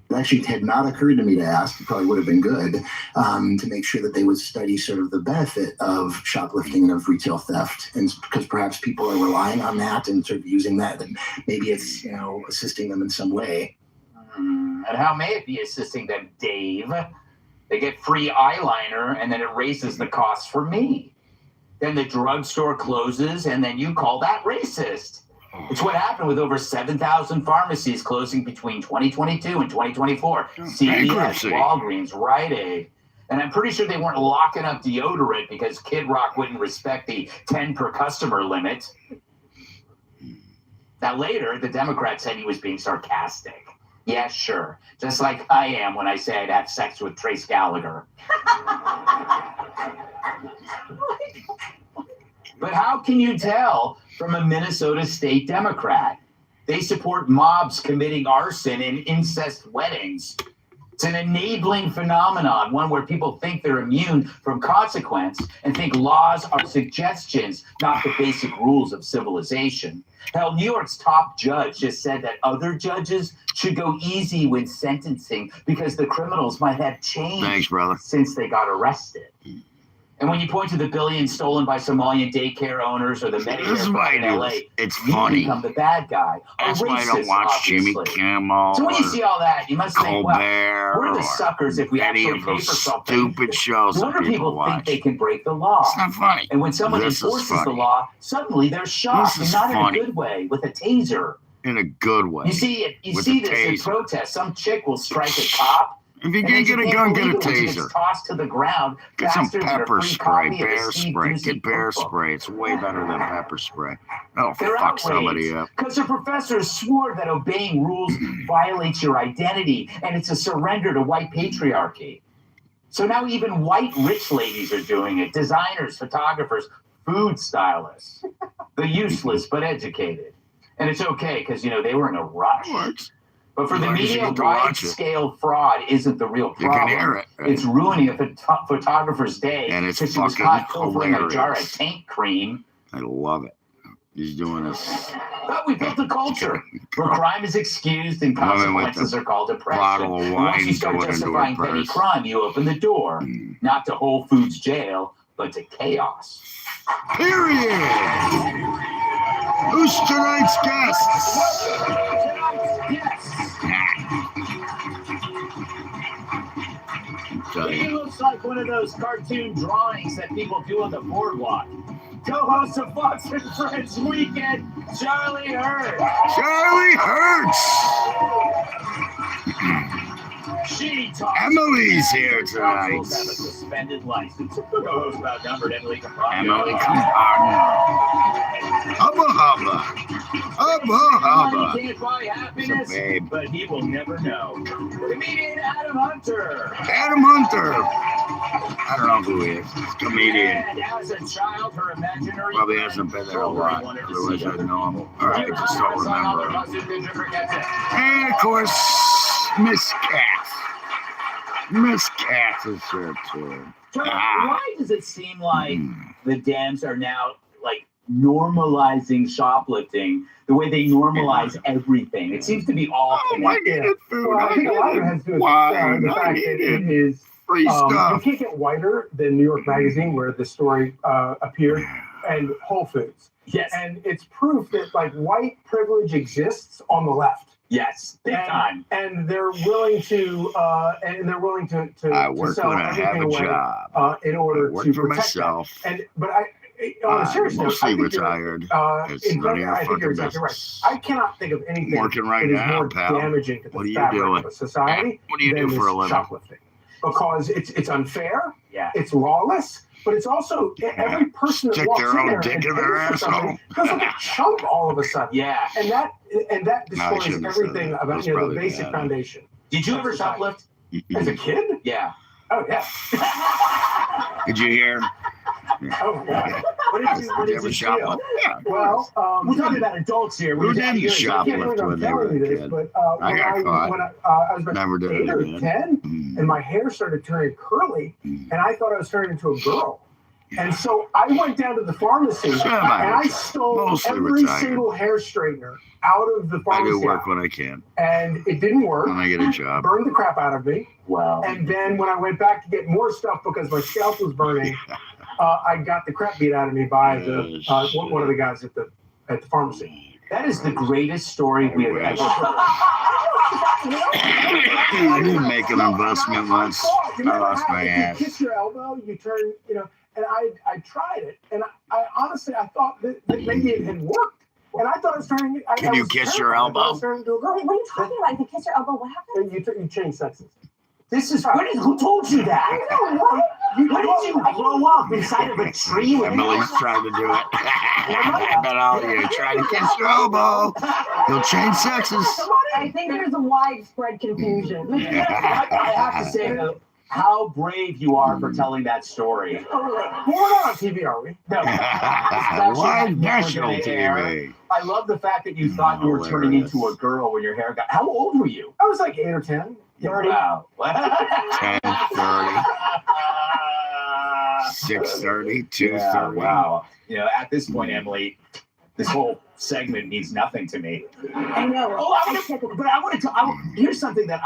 It actually had not occurred to me to ask. It probably would have been good to make sure that they would study sort of the benefit of shoplifting and of retail theft, and because perhaps people are relying on that and sort of using that, and maybe it's assisting them in some way. And how may it be assisting them, Dave? They get free eyeliner, and then it raises the cost for me. Then the drugstore closes, and then you call that racist. It's what happened with over 7,000 pharmacies closing between 2022 and 2024. CVS, Walgreens, Rite Aid. And I'm pretty sure they weren't locking up deodorant because Kid Rock wouldn't respect the 10 per customer limit. Now later, the Democrat said he was being sarcastic. Yeah, sure. Just like I am when I say I'd have sex with Trace Gallagher. But how can you tell from a Minnesota state Democrat? They support mobs committing arson and incest weddings. It's an enabling phenomenon, one where people think they're immune from consequence and think laws are suggestions, not the basic rules of civilization. Hell, New York's top judge just said that other judges should go easy when sentencing because the criminals might have changed since they got arrested. And when you point to the billions stolen by Somalian daycare owners or the Medicare fraud in LA, it's you funny. become the bad guy. That's why I don't watch Jimmy Kimmel. So when you see all that, you must think, well, Colbert we're the suckers if we any actually of pay for those something. stupid shows No that wonder people people watch. think they can break the law. It's not funny. And when someone This is enforces the funny. law, suddenly they're shocked, This is and not funny. in a good way, with a taser. In a good way. You see it. You With see a this in taser. protests. Some chick will strike a cop. If you and can't then get a you gun, get a believe it when she taser. gets tossed to the ground. Get some faster than a pepper free spray, copy of the bear Steve spray. Busey Get bear cookbook. spray. It's way better than pepper spray. That'll They're fuck somebody outraged up. because their professors swore that obeying rules violates your identity, and it's a surrender to white patriarchy. So now even white rich ladies are doing it. Designers, photographers, food stylists. The useless but educated. And it's okay because, they were in a rush. But for the As long as you media, get to watch it. wide-scale fraud isn't the real You problem. can hear it. Right? It's ruining a photographer's day And it's because she was fucking caught pilfering a jar of hilarious. tank cream. I love it. He's doing this. But we built a culture where crime is excused and Women with consequences the are called oppression. bottle of And wine once you start going into her justifying petty purse. crime, you open the door, not to Whole Foods jail, but to chaos. Period. Who's tonight's guests? He looks like one of those cartoon drawings that people do on the boardwalk. Co-host of Fox and Friends Weekend, Charlie Hurd. Charlie Hurts. She talks. Emily's here Individuals tonight. have a suspended license. Co-host about numbered Emily Campagno. Emily Campagno. Hubba hubba. Hubba hubba. Money can't buy happiness, So, babe. but he will never know. Comedian Adam Hunter. Adam Hunter. I don't know who he is. He's a comedian. And as a child, her imaginary Probably hasn't been there a lot. Otherwise I'd know him. All right, I just don't remember him. And of course, Miss Cat. Miss Cat is here too. Charlie, Ah. why does it seem like the Dems are now normalizing shoplifting the way they normalize everything? It seems to be all I connected. needed food. Well, I think a lot of it has to do with the fact that it is free you stuff. can't get whiter than New York Magazine, where the story appeared, and Whole Foods. Yes. And it's proof that white privilege exists on the left. Yes, big time. And they're willing to I to work sell when I have everything a away job. in order I work to for protect myself. that. on a serious note, mostly I think retired. It's in none of fact, your I think you're fucking exactly right. business. I cannot think of anything Working right that is now, more pal. damaging to the What are you fabric doing? of a society What do you than do for a this living? shoplifting. Because it's unfair, Yeah. it's lawless, but it's also every person that Stick walks their in own there dick and in their pays for something asshole. feels like a chump all of a sudden. Yeah. And that No, I destroys shouldn't have said everything that. about That's the probably basic bad. foundation. Did you ever shoplift? As a kid? Yeah. Oh yeah. Did you hear? Oh yeah. What did you ever steal? shoplift? Yeah. Well, We're talking about adults here. Who We're didn't I can't believe shoplift I'm when they were telling you a this, kid? but I when got caught. when I was about Never did 8 it or again. 10, Mm. and my hair started turning curly, Mm. and I thought I was turning into a girl. And so I went down to the pharmacy and I stole Mostly every retired. single hair straightener out of the I do pharmacy, work when I can. and it didn't work. When I get a job. Burned the crap out of me. Wow. And then when I went back to get more stuff because my scalp was burning, I got the crap beat out of me by one of the guys at the pharmacy. That is the greatest story we have ever heard. I did make an investment once. I lost my ass. You kiss your elbow, you turn, and I tried it, and I honestly I thought that maybe it had worked, and I thought I was turning. Can you kiss your elbow? Turning into a girl. Wait, what are you talking about? If you kiss your elbow, what happens? You change sexes. This is who told you that? What? When did you grow up inside of a tree? Emily's trying to do it. I bet all of you try to kiss your elbow. You'll change sexes. I think there's a widespread confusion. I have to say, how brave you are for telling that story. Well, we're not on TV, are we? No. Why national TV? I love the fact that you thought you were turning into a girl when your hair got. How old were you? I was like 8 or 10. 30. Wow. 10, 30, 6:30, 2:30. Wow. At this point, Emily, this whole segment means nothing to me. I know. Here's something that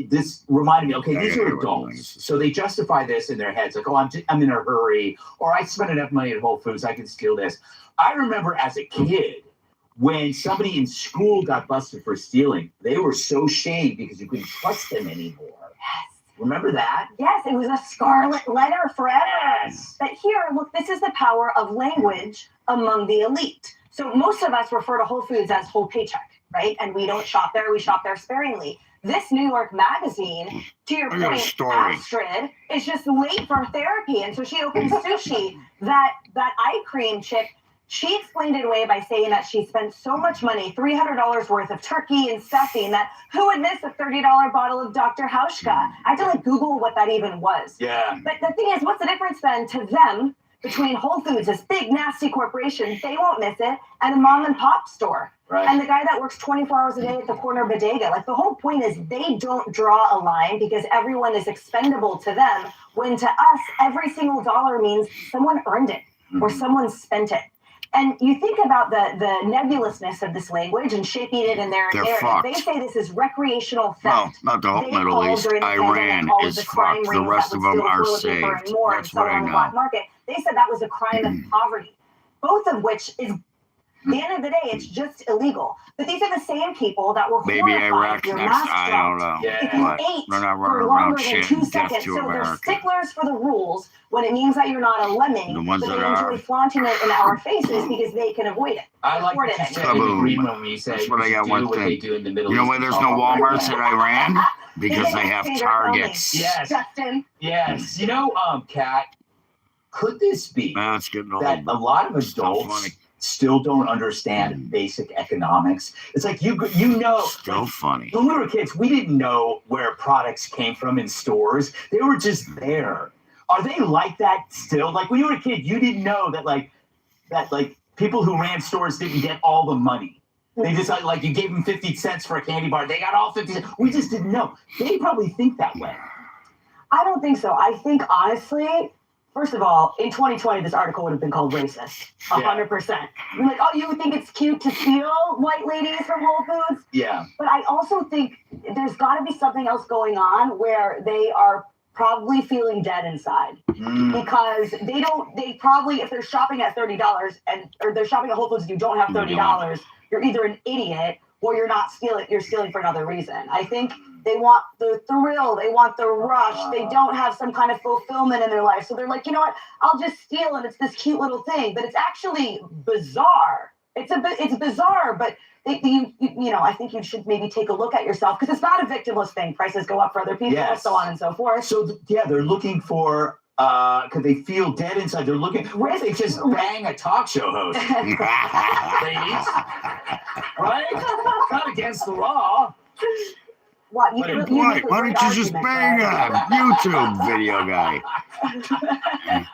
this reminded me. Okay, these are adults, so they justify this in their heads, like, "Oh, I'm in a hurry," or "I spent enough money at Whole Foods, I can steal this." I remember as a kid, when somebody in school got busted for stealing, they were so shamed because you couldn't trust them anymore. Yes. Remember that? Yes, it was a scarlet letter forever. Yes. But here, look, this is the power of language among the elite. So most of us refer to Whole Foods as whole paycheck, right? And we don't shop there, we shop there sparingly. This New York magazine, to your I got a point, story. Astrid is just late for therapy. And so she opens sushi. That eye cream chick, she explained it away by saying that she spent so much money, $300 worth of turkey and stuffing, that who would miss a $30 bottle of Dr. Hauschka? I had to Google what that even was. Yeah. But the thing is, what's the difference then to them between Whole Foods, this big, nasty corporation, they won't miss it, and a mom and pop store? Right. And the guy that works 24 hours a day at the corner of bodega. The whole point is they don't draw a line because everyone is expendable to them, when to us, every single dollar means someone earned it or someone spent it. And you think about the nebulousness of this language and shaping it in their narrative. Fucked. They say this is recreational theft. Well, not the whole They Middle called East. during the Iran pandemic all of is the crime fucked. The rings rest that of would them steal are toilet paper and saved. more and That's sell what it I on the black know. market. They said that was a crime of poverty. Both of which is, at the end of the day, it's just illegal. But these are the same people that were Maybe horrified Iraq if your next. mask I dropped. don't know. Yeah. If you But ate they're not for running longer around than chanting 2 death seconds, to so they're America. sticklers for the rules when it means that you're not a lemming, The ones but that they are. enjoy flaunting it in our faces because they can avoid it. I like Afford what you it. said in Kaboom. agreement when you say That's what I you got should one do what thing. they do in the Middle You know East. why there's no Walmarts in Iran? Because they have Targets. Yes. Justin. Yes. Kat, could this be That's getting old. that a lot of Still adults funny. still don't understand basic economics? It's like Still funny. when we were kids, we didn't know where products came from in stores. They were just there. Are they like that still? Like when you were a kid, you didn't know that people who ran stores didn't get all the money. They just like you gave them 50 cents for a candy bar. They got all 50 cents. We just didn't know. They probably think that way. I don't think so. I think, honestly, first of all, in 2020, this article would have been called racist. 100%. You're like, oh, you would think it's cute to steal white ladies from Whole Foods? Yeah. But I also think there's got to be something else going on where they are probably feeling dead inside. Because they probably, if they're shopping at $30 or they're shopping at Whole Foods and you don't have $30, you're either an idiot well, you're not stealing, you're stealing for another reason. I think they want the thrill, they want the rush, they don't have some kind of fulfillment in their life. So they're like, you know what, I'll just steal and it's this cute little thing. But it's actually bizarre. It's bizarre, but you know, I think you should maybe take a look at yourself, because it's not a victimless thing. Prices go up for other people, and so on and so forth. So they're looking for because they feel dead inside. They're looking. What if they just bang a talk show host? Ladies, right? Not against the law. What? Why don't you just bang a YouTube video guy?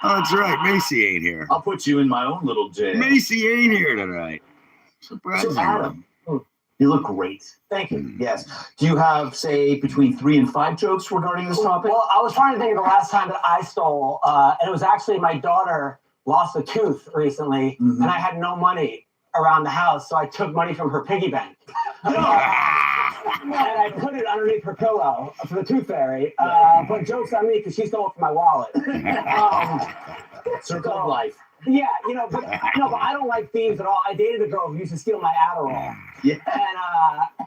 Oh, that's right. Macy ain't here. I'll put you in my own little jail. Macy ain't here tonight. Surprising. So Adam, you look great. Thank you. Yes. Do you have, say, between 3 and 5 jokes regarding this topic? Well, I was trying to think of the last time that I stole, and it was actually my daughter lost a tooth recently, and I had no money around the house, so I took money from her piggy bank. And I put it underneath her pillow for the tooth fairy. But joke's on me, because she stole it from my wallet. Circle of life. Yeah, you know, but I don't like thieves at all. I dated a girl who used to steal my Adderall. Yeah. And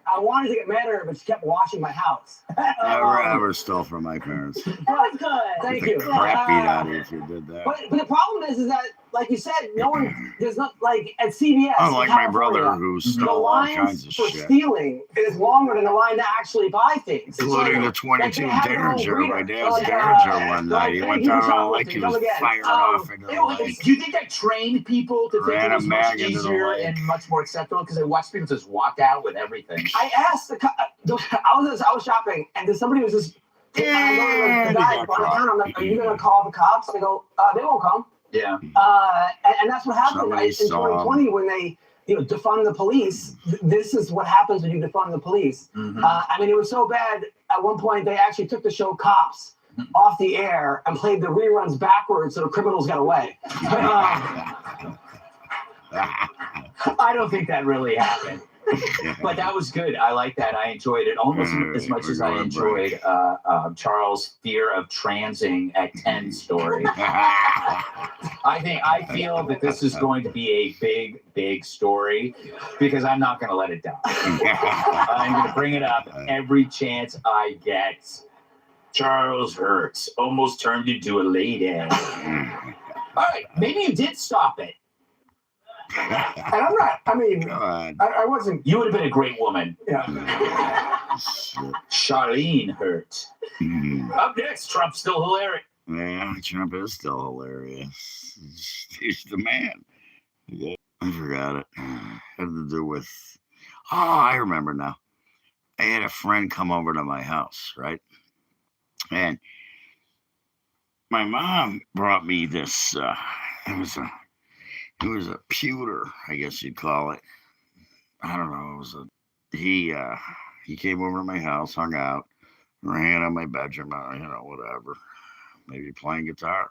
I wanted to get mad at her, but she kept washing my house. Never ever stole from my parents. That was good. Thank The you. crap beat out of you if you did that. But the problem is that, like you said, no one, there's not, like at CVS. Unlike my brother California, who the stole all kinds lines of for shit. stealing is longer than the line to actually buy things. Including the 22 Derringer, my dad's Derringer one night. He went down all like he was fired off into the lake. Do you think that trained people to think Ran it a was much mag into the easier lake. and much more acceptable because they watched people just walk out with everything? I asked I was shopping, and then somebody was just. And I go to the guy on the counter, I'm like, "Are you gonna call the cops?" They go, "They won't come." Yeah. And that's what happened, Somebody right? In saw 2020, when they defund the police. This is what happens when you defund the police. I mean, it was so bad. At one point, they actually took the show Cops off the air and played the reruns backwards so the criminals got away. I don't think that really happened. But that was good. I like that. I enjoyed it almost as much as I enjoyed Charles' fear of transing at 10 story. I feel that this is going to be a big story because I'm not going to let it die. I'm going to bring it up every chance I get. Charles Hertz almost turned into a lady. All right, maybe you did stop it. And I'm not. I mean, I wasn't. You would have been a great woman. Yeah. Charlene Hurt. Up next, Trump's still hilarious. Yeah, Trump is still hilarious. He's the man. Yeah, I forgot it. Had to do with. Oh, I remember now. I had a friend come over to my house, right? And my mom brought me this. It was a pewter, I guess you'd call it. I don't know. It was he came over to my house, hung out, ran out of my bedroom, whatever, maybe playing guitar.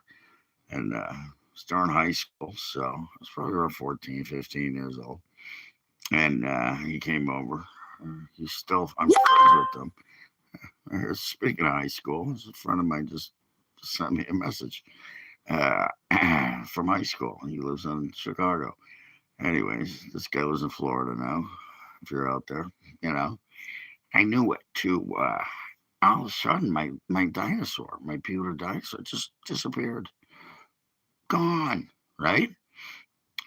And was during high school, so I was probably around 14, 15 years old. And he came over. I'm friends with him. Speaking of high school, a friend of mine just sent me a message. From high school. He lives in Chicago. Anyways, this guy lives in Florida now. If you're out there, I knew it too. All of a sudden, my dinosaur, my pewter dinosaur, just disappeared. Gone, right?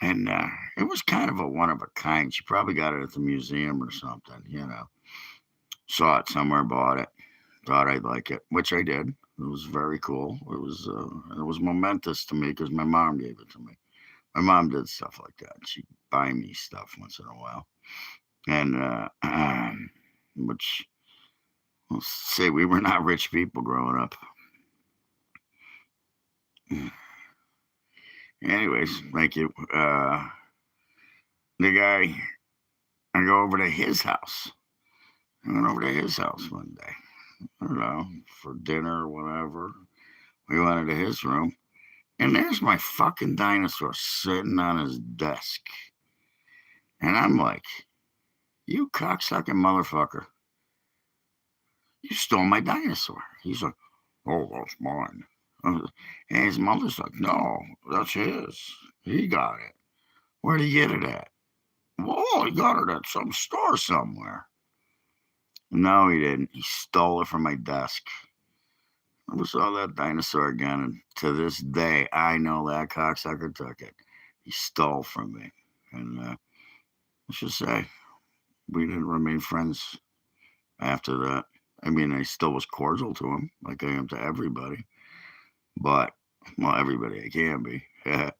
And it was kind of a one of a kind. She probably got it at the museum or something, Saw it somewhere, bought it, thought I'd like it, which I did. It was very cool. It was momentous to me because my mom gave it to me. My mom did stuff like that. She'd buy me stuff once in a while. And which, let's say we were not rich people growing up. Anyways, thank you. The guy, I go over to his house. I went over to his house one day. I don't know, for dinner or whatever. We went into his room, and there's my fucking dinosaur sitting on his desk. And I'm like, you cocksucking motherfucker. You stole my dinosaur. He's like, oh, that's mine. And his mother's like, no, that's his. He got it. Where'd he get it at? Oh, he got it at some store somewhere. No, he didn't. He stole it from my desk. I never saw that dinosaur again, and to this day, I know that cocksucker took it. He stole from me. And let's just say, we didn't remain friends after that. I mean, I still was cordial to him, like I am to everybody. But, well, everybody I can be. And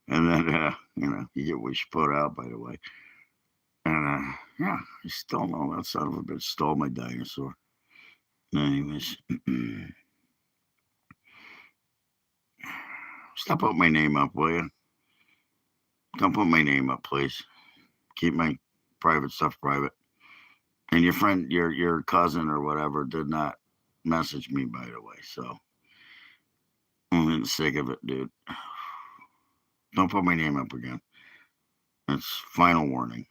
then, you get what you put out, by the way. And, yeah, I still know that son of a bitch stole my dinosaur. Anyways. Stop putting my name up, will you? Don't put my name up, please. Keep my private stuff private. And your friend, your cousin or whatever did not message me, by the way. So I'm getting sick of it, dude. Don't put my name up again. That's final warning.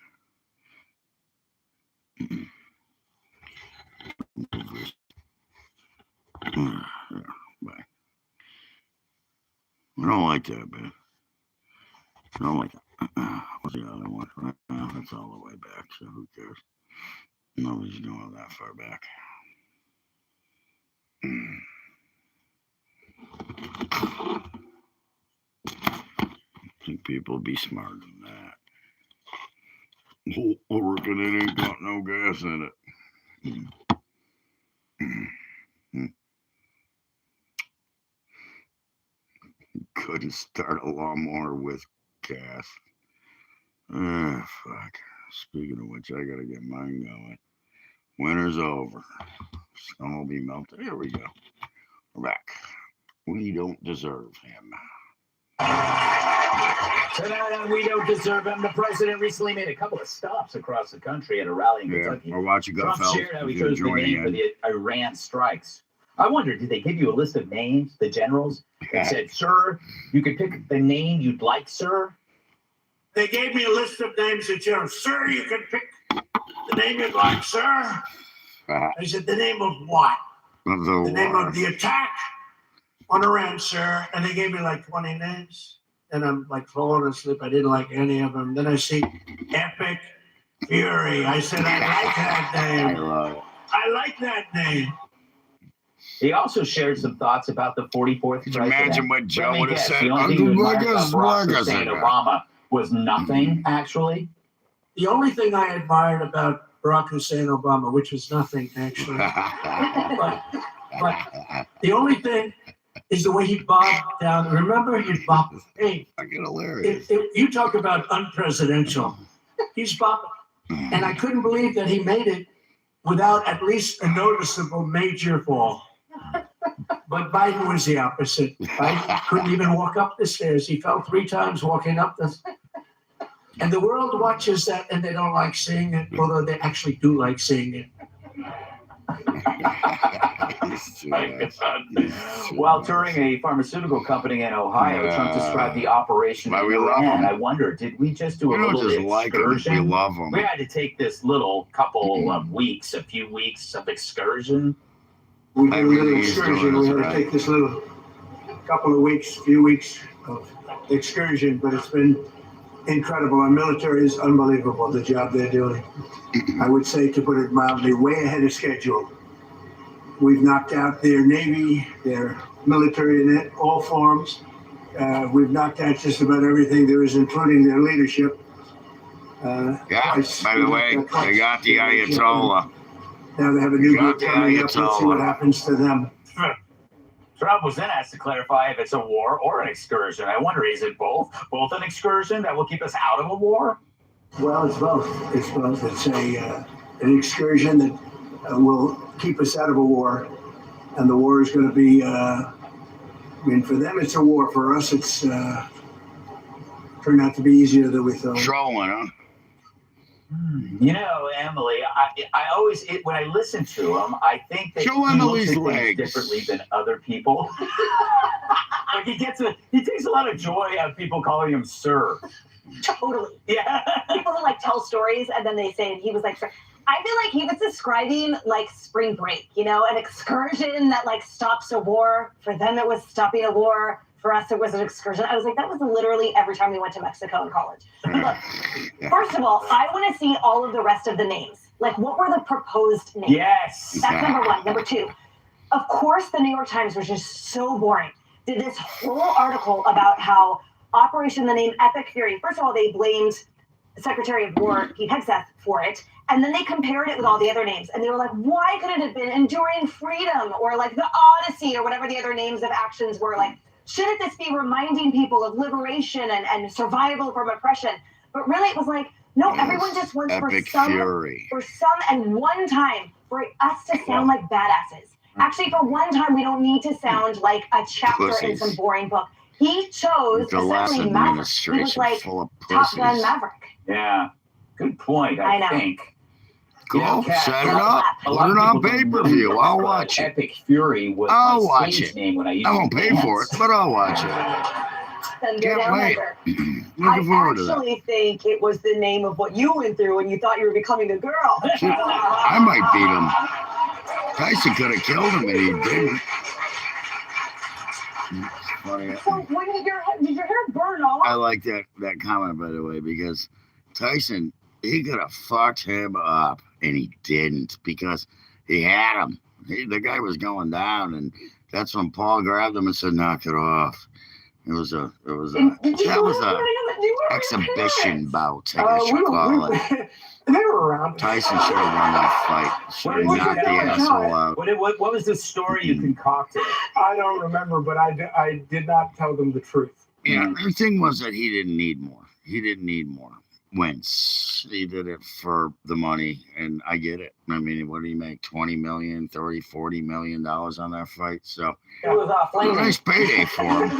Bye. I don't like that, man. I don't like it. What's the other one? That's all the way back, so who cares? Nobody's going that far back. I think people will be smarter than that. I reckon it ain't got no gas in it. Couldn't start a lawnmower with gas. Fuck. Speaking of which, I gotta get mine going. Winter's over. Snow will be melted. Here we go. We're back. We don't deserve him. Tonight on We Don't Deserve Him, the president recently made a couple of stops across the country at a rally in Kentucky. Or watch you go, Trump shared how he chose the name for the Iran strikes. I wonder, did they give you a list of names, the generals? They said, sir, you could pick the name you'd like, sir. They gave me a list of names of generals. Sir, you can pick the name you'd like, sir. I said, the name of what? The name of the attack on Iran, sir. And they gave me like 20 names. And I'm like falling asleep. I didn't like any of them. Then I see Epic Fury. I said, I like that name. I love it. I like that name. He also shared some thoughts about the 44th Could president. you imagine what Joe would have said? The only thing you admired about Barack Hussein Obama was nothing, actually. The only thing I admired about Barack Hussein Obama, which was nothing, actually. but the only thing is the way he bobbed down. Remember, he bobbed. Hey, fucking hilarious. You talk about unpresidential. He's bobbing. And I couldn't believe that he made it without at least a noticeable major fall. But Biden was the opposite. Biden couldn't even walk up the stairs. He fell 3 times walking up the. And the world watches that and they don't like seeing it, although they actually do like seeing it. While touring a pharmaceutical company in Ohio, Trump described the operation in Iran. I wonder, did we just do a little excursion? We love them. We had to take this little couple of weeks, a few weeks of excursion. We did a little excursion. We had to take this little couple of weeks, few weeks of excursion, but it's been incredible. Our military is unbelievable, the job they're doing. I would say, to put it mildly, way ahead of schedule. We've knocked out their Navy, their military in all forms. We've knocked out just about everything there is, including their leadership. By the way, they got the Ayatollah. Now they have a new group coming up. Let's see what happens to them. Trump was then asked to clarify if it's a war or an excursion. I wonder, is it both? Both an excursion that will keep us out of a war? Well, it's both. It's both. It's an excursion that will keep us out of a war. And the war is going to be, for them, it's a war. For us, it's turned out to be easier than we thought. Trolling, huh? You know, Emily, I always, when I listen to him, I think that Show he looks Emily's at things differently than other people. Like he takes a lot of joy out of people calling him sir. Totally. Yeah. People who like tell stories and then they say he was like, sir. I feel like he was describing like spring break, an excursion that like stops a war. For them, it was stopping a war. For us, it was an excursion. I was like, that was literally every time we went to Mexico in college. Look, first of all, I want to see all of the rest of the names. Like, what were the proposed names? Yes. That's number one. Number two, of course, the New York Times was just so boring. Did this whole article about how Operation the name Epic Fury. First of all, they blamed Secretary of War Pete Hegseth for it. And then they compared it with all the other names. And they were like, why couldn't it have been Enduring Freedom or like the Odyssey or whatever the other names of actions were? Like, shouldn't this be reminding people of liberation and survival from oppression? But really, it was like, no, everyone just wants Epic Fury. for some and one time for us to sound like badasses. Actually, for one time, we don't need to sound like a chapter in some boring book. He chose the last essentially Maverick. He was like full of Top Gun pussies. Maverick. Yeah. Good point, I know. think. Cool. You know, Kat, Set it up. a Put lot it of on people don't pay-per-view. know I'll this, watch but it. Epic Fury was I'll my watch stage it. name when I used I to won't pay dance. for it, but I'll watch it. Then go Can't down wait. under. Looking forward to that. actually think it was the name of what you went through when you thought you were becoming a girl. I might beat him. Tyson could have killed him, and he didn't. It's funny. So when did your hair burn off? I like that comment, by the way, because Tyson, he could have fucked him up, and he didn't because he had him. The guy was going down, and that's when Paul grabbed him and said, "Knock it off." It was a exhibition bout, I guess you call it. They were around. Tyson should have won that fight. Should have knocked the asshole out. What was the story you concocted? I don't remember, but I did not tell them the truth. Yeah, the thing was that he didn't need more. He didn't need more wins. He did it for the money, and I get it. I mean, what did he make? 20 million, 30, 40 million dollars on that fight. So It was a flaming. nice payday for him.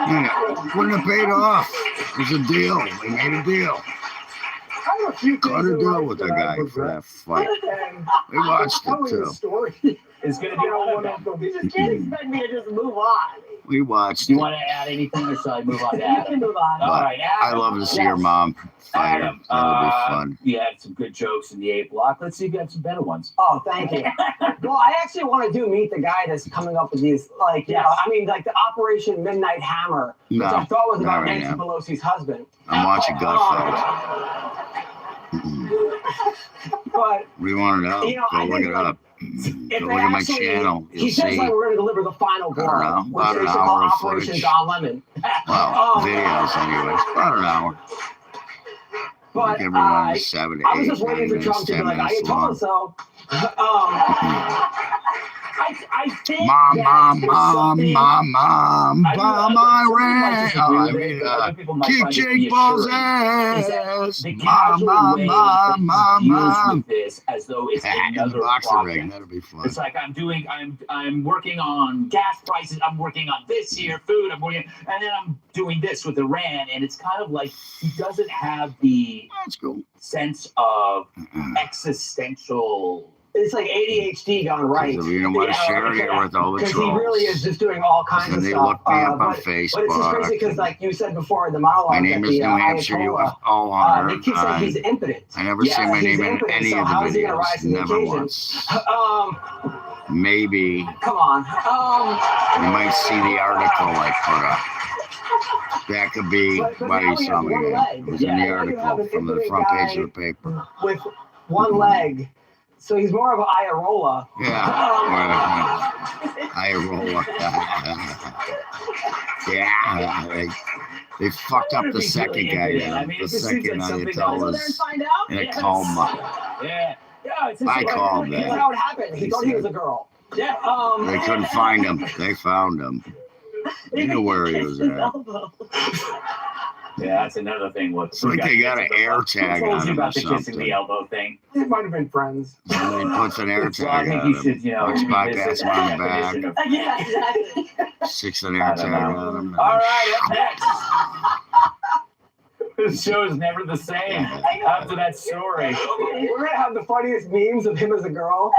Yeah, wouldn't have paid off. It was a deal. They made a deal. I have a few Got things a in deal life with the that I guy for regret. that fight. And We watched telling it the too. story. It's going to be one of them. You just can't expect me to just move on. We watched Do you it. want to add anything or shall I move on to You Adam? can move on. All right, I Adam. love to see your mom fight her. Adam, That would be fun. you had some good jokes in the A block. Let's see if you have some better ones. Oh, thank you. Well, I actually want to Meet the Guy that's coming up with these, like, you Yes. know, I mean, like the Operation Midnight Hammer, which No, I thought was not about right Nancy now. Pelosi's husband. I'm watching Godfellas. But We want to know. You know, Go I look think, it like, up. if Go they look at my actually, channel. You'll he says see. like we're going to deliver the final blow, I don't know, which about they an should hour call of Operation footage. Don Lemon. Well, videos anyways. About an hour. But Like everyone is 7 to I was 8, just waiting 9 for minutes, Trump to be 10 like, I minutes told long. him so. I think Mom, that mom, there's mom, something- mom, mom, I do- bomb I- my some people might rant. disagree Oh, I with it, mean, but other people might kick find it Jake Paul's reassuring. Is that ass. the Mom, casual mom, way mom, that he deals mom. with this as though it's In the another boxing ring, project. that'd be fun. It's like I'm working on gas prices. I'm working on this here, food. And then I'm doing this with Iran, and it's kind of like he doesn't have the That's cool. sense of existential. It's like ADHD gone right. Because if you don't want to share it with all the Because trolls. he really is just doing all kinds And of they stuff. look me up on But it's just crazy Facebook. because, like you said before in the monologue, My name that is the New Hampshire Ayatollah, UFO Hunter. they keep saying he's impotent. I never Yeah, see my he's name in impotent, any so of the how is he gonna rise videos. to the Never occasion? once. Maybe Come on. you might see the article I put up. That could be But why now you he saw has my one name. leg. It was in Yeah, the now you have article an from the impotent front page guy of the paper. with one leg. So he's more of an Ayarola. Yeah. I roll. Yeah. They fucked up the second guy. I mean, The it just seems second like something Ayatollah that- Go there and find out. in a Yes. coma. Yeah. Yeah. It's just I like- called Here's that. how it happened. He He thought he said- was a girl. Yeah. They couldn't find him. They found him. You knew where he was at. Yeah, that's another thing. It's like they got an air tag Who told on you him or about the kissing something. the elbow thing? It might have been friends. And he puts an air So I tag think on you him. should, Looks back, revisit pats him that on the back. definition of- Yeah, exactly. Sticks an air I tag don't know. on him. All right, up next. This show is never the same after that story. We're going to have the funniest memes of him as a girl.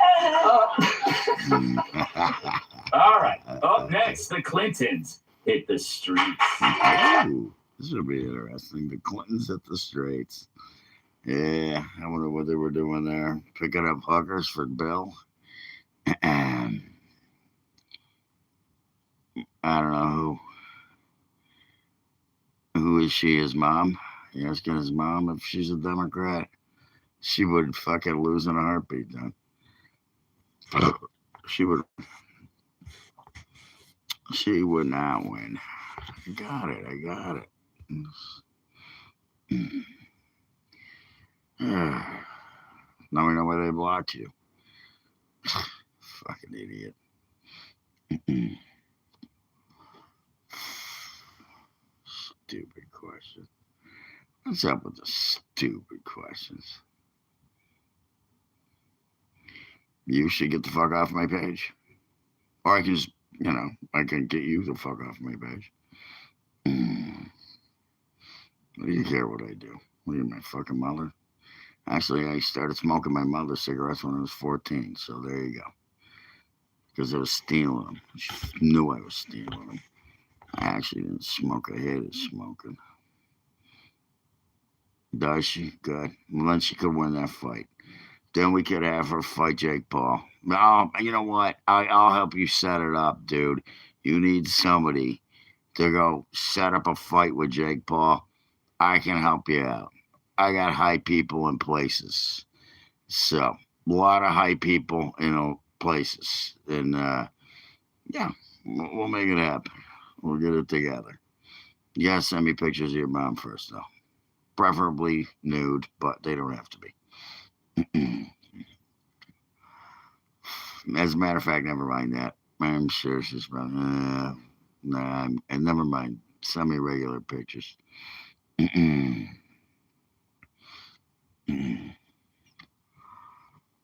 All right, up next, the Clintons hit the streets. Ooh, this will be interesting. The Clintons at the streets. Yeah, I wonder what they were doing there. Picking up hookers for Bill. I don't know who is she, his mom? You're asking his mom if she's a Democrat. She would fucking lose in a heartbeat, then. She would not win. I got it. Now we know why they blocked you. Fucking idiot. Stupid question. What's up with the stupid questions? You should get the fuck off my page. Or I can just, I can get you the fuck off my page. What do you care what I do? What are you, my fucking mother? Actually, I started smoking my mother's cigarettes when I was 14, so there you go. Because I was stealing them. She knew I was stealing them. I actually didn't smoke. I hated smoking. Does she? Good. Well, then she could win that fight. Then we could have her fight Jake Paul. Oh, you know what? I'll help you set it up, dude. You need somebody to go set up a fight with Jake Paul. I can help you out. I got high people in places. So, a lot of high people in places. And, yeah, we'll make it happen. We'll get it together. You gotta send me pictures of your mom first, though. Preferably nude, but they don't have to be. As a matter of fact, never mind that. I'm sure she's probably, and never mind. Send me regular pictures.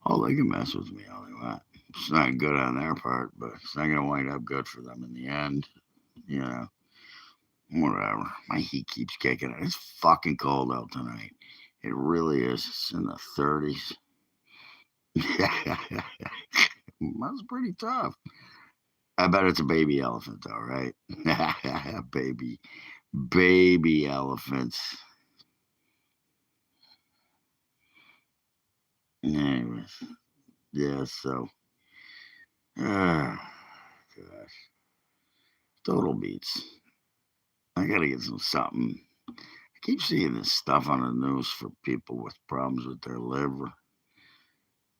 Oh, they can mess with me all they want. It's not good on their part, but it's not going to wind up good for them in the end. Whatever. My heat keeps kicking. It's fucking cold out tonight. It really is. It's in the 30s. That's pretty tough. I bet it's a baby elephant, though, right? Baby elephants. Anyways, yeah, so, gosh, total beats. I gotta get something. I keep seeing this stuff on the news for people with problems with their liver.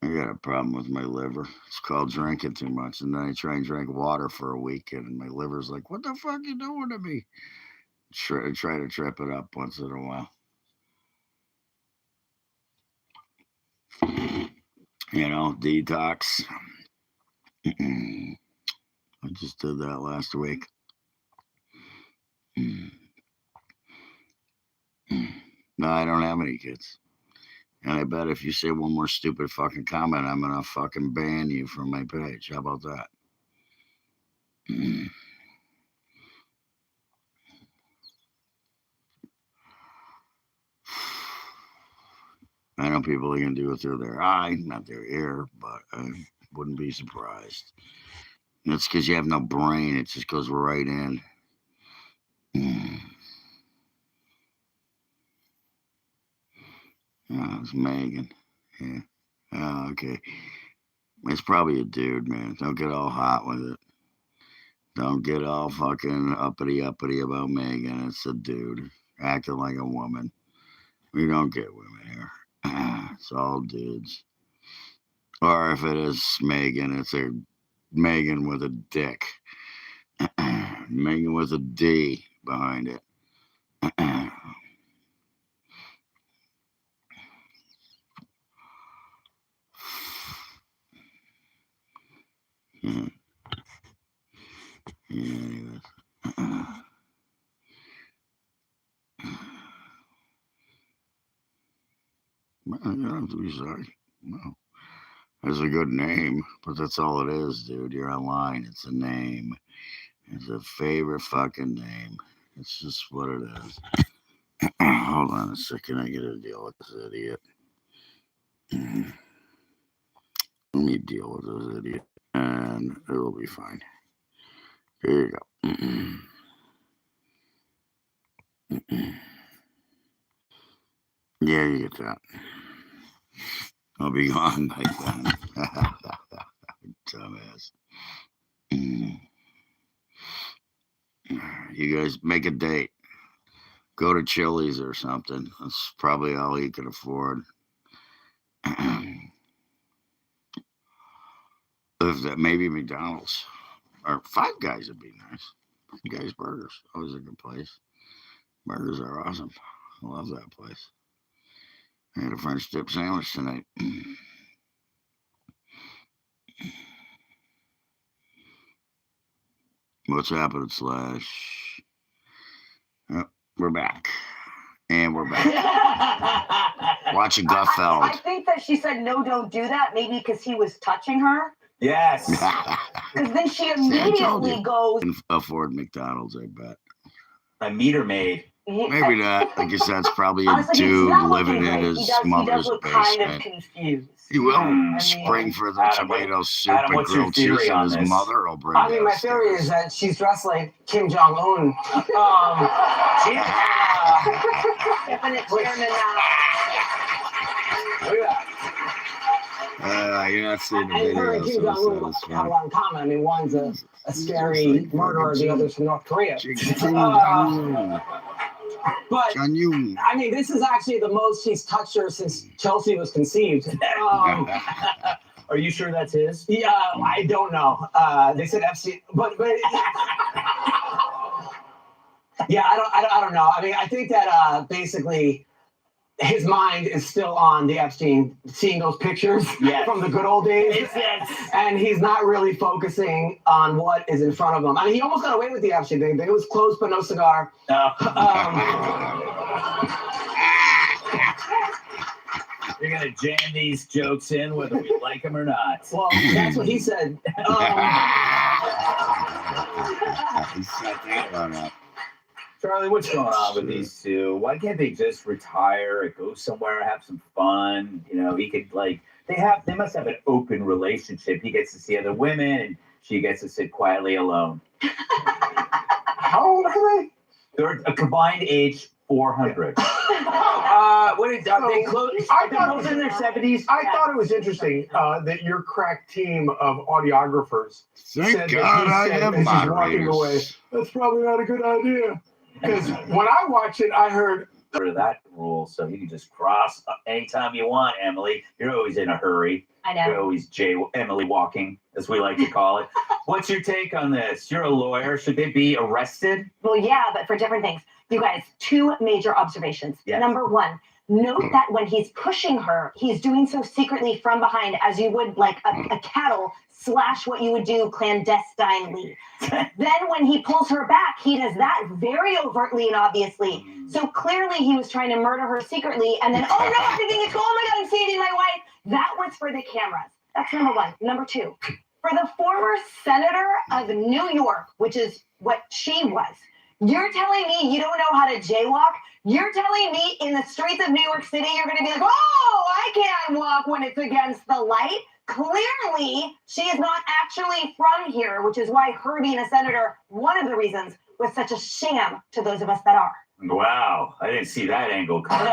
I got a problem with my liver. It's called drinking too much, and then I try and drink water for a week, and my liver's like, "What the fuck you doing to me?" Try to trip it up once in a while. Detox. I just did that last week. No, I don't have any kids. And I bet if you say one more stupid fucking comment, I'm going to fucking ban you from my page. How about that? I know people are going to do it through their eye, not their ear, but I wouldn't be surprised. It's because you have no brain. It just goes right in. Oh, it's Megan. Yeah. Oh, okay. It's probably a dude, man. Don't get all hot with it. Don't get all fucking uppity about Megan. It's a dude acting like a woman. We don't get women here. It's all dudes. Or if it is Megan, it's a Megan with a dick. Megan with a D behind it. Anyways. Well, you don't have to be sorry. No. It's a good name, but that's all it is, dude. You're online. It's a name. It's a favorite fucking name. It's just what it is. Hold on a second. I gotta deal with this idiot. Let me deal with this idiot, and it'll be fine. Here you go. Yeah, you get that. I'll be gone by then. Dumbass. You guys make a date. Go to Chili's or something. That's probably all you can afford. Maybe McDonald's or Five Guys would be nice. Five Guys Burgers, always a good place. Burgers are awesome. I love that place. I had a French dip sandwich tonight. What's happening, Slash? Oh, we're back. And we're back. Watching Gutfeld. I think that she said, no, don't do that. Maybe because he was touching her. Yes. Because then she immediately goes. Can afford McDonald's, I bet. A meter maid. Maybe not. Like you said, it's probably a Honestly, he's dude not living looking in great. his He mother's does look basement. kind of confused. He will I spring mean, for the Adam, tomato soup Adam, and what's your grilled cheese, theory and on his this? mother will bring I mean, my theory is that she's dressed like Kim Jong Un. Definite chairman you're not seeing the And her and video, Kim Jong so Un it's have a lot in common. I mean, one's a scary like murderer, the other's from North Korea. But I mean, this is actually the most he's touched her since Chelsea was conceived. Are you sure that's his? Yeah, I don't know. They said Epstein, but yeah, I don't know. I mean, I think that basically his mind is still on the Epstein, seeing those pictures from the good old days, and he's not really focusing on what is in front of him. I mean, he almost got away with the Epstein thing. It was close, but no cigar. You're gonna jam these jokes in whether we like them or not. Well, that's what he said. He set that one up. Charlie, what's going on with these two? Why can't they just retire or go somewhere, have some fun? You know, he could they must have an open relationship. He gets to see other women and she gets to sit quietly alone. How old are they? They're a combined age 400. What is they close? I They're thought both in their 70s. I thought it was interesting that your crack team of audiographers Thank said God that I he said have as he's walking moderators. away, that's probably not a good idea. Because when I watch it, I heard that rule, so you can just cross anytime you want, Emily. You're always in a hurry. I know. You're always Emily walking, as we like to call it. What's your take on this? You're a lawyer. Should they be arrested? Well, yeah, but for different things. You guys, two major observations. Yes. Number one, note that when he's pushing her, he's doing so secretly from behind, as you would like a cattle / what you would do clandestinely. Then when he pulls her back, he does that very overtly and obviously. So clearly he was trying to murder her secretly, and then, oh no, everything is cool. Oh my God, I'm saving my wife. That was for the cameras. That's number one. Number two, for the former senator of New York, which is what she was, you're telling me you don't know how to jaywalk? You're telling me in the streets of New York City, you're going to be like, oh, I can't walk when it's against the light? Clearly, she is not actually from here, which is why her being a senator, one of the reasons, was such a sham to those of us that are. Wow, I didn't see that angle coming.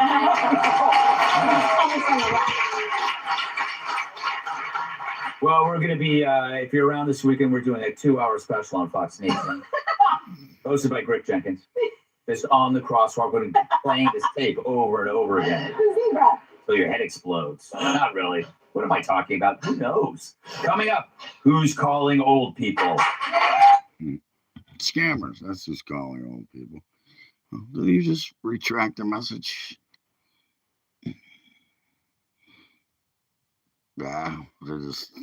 Well, we're going to be, if you're around this weekend, we're doing a 2-hour special on Fox Nation. Hosted by Rick Jenkins. Just on the crosswalk, we're going to be playing this tape over and over again. So your head explodes. Not really. What am I talking about? Who knows? Coming up, who's calling old people? Scammers. That's who's calling old people. Do you just retract the message? Yeah, they're just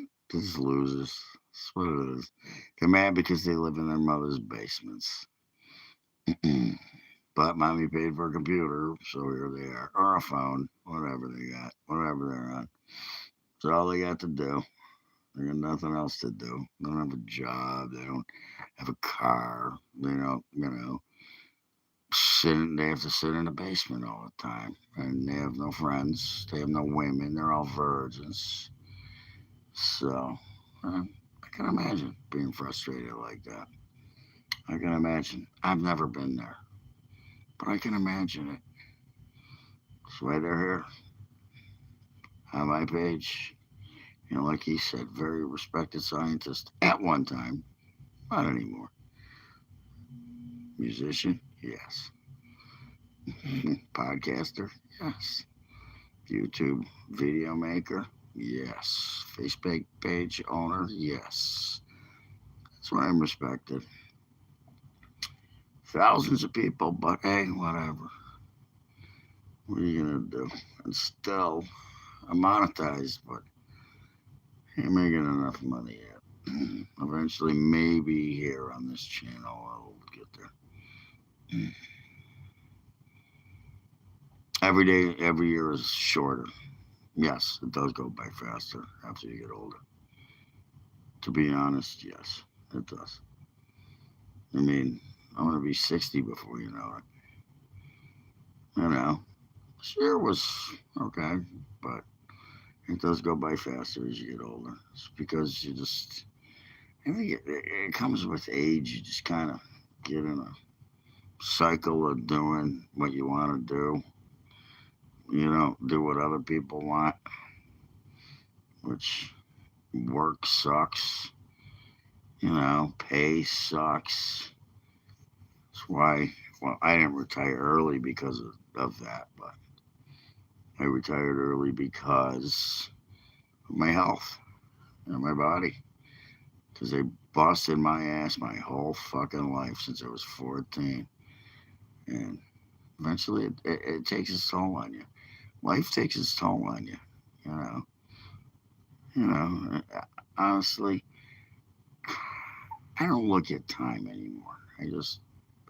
losers. That's what it is. They're mad because they live in their mother's basements. But mommy paid for a computer, so here they are. Or a phone, whatever they got, whatever they're on. That's all they got to do. They got nothing else to do. They don't have a job. They don't have a car. They don't, they have to sit in the basement all the time. And they have no friends. They have no women. They're all virgins. So, I can imagine being frustrated like that. I can imagine. I've never been there. But I can imagine it. That's why they're here. On my page, like he said, very respected scientist at one time. Not anymore. Musician? Yes. Podcaster? Yes. YouTube video maker? Yes. Facebook page owner? Yes. That's why I'm respected. Thousands of people, but hey, whatever. What are you gonna do? And still, I'm monetized, but ain't making enough money yet. Eventually, maybe here on this channel, I'll get there. Every day, every year is shorter. Yes, it does go by faster after you get older. To be honest, yes, it does. I mean, I'm going to be 60 before you know it. You know, this year was okay, but it does go by faster as you get older. It's because you just, I think it comes with age. You just kind of get in a cycle of doing what you want to do. You don't do what other people want, which work sucks. You know, pay sucks. That's why, well, I didn't retire early because of that, but I retired early because of my health and my body. Because they busted my ass my whole fucking life since I was 14. And eventually it takes its toll on you. Life takes its toll on you, you know. You know, honestly, I don't look at time anymore. I just,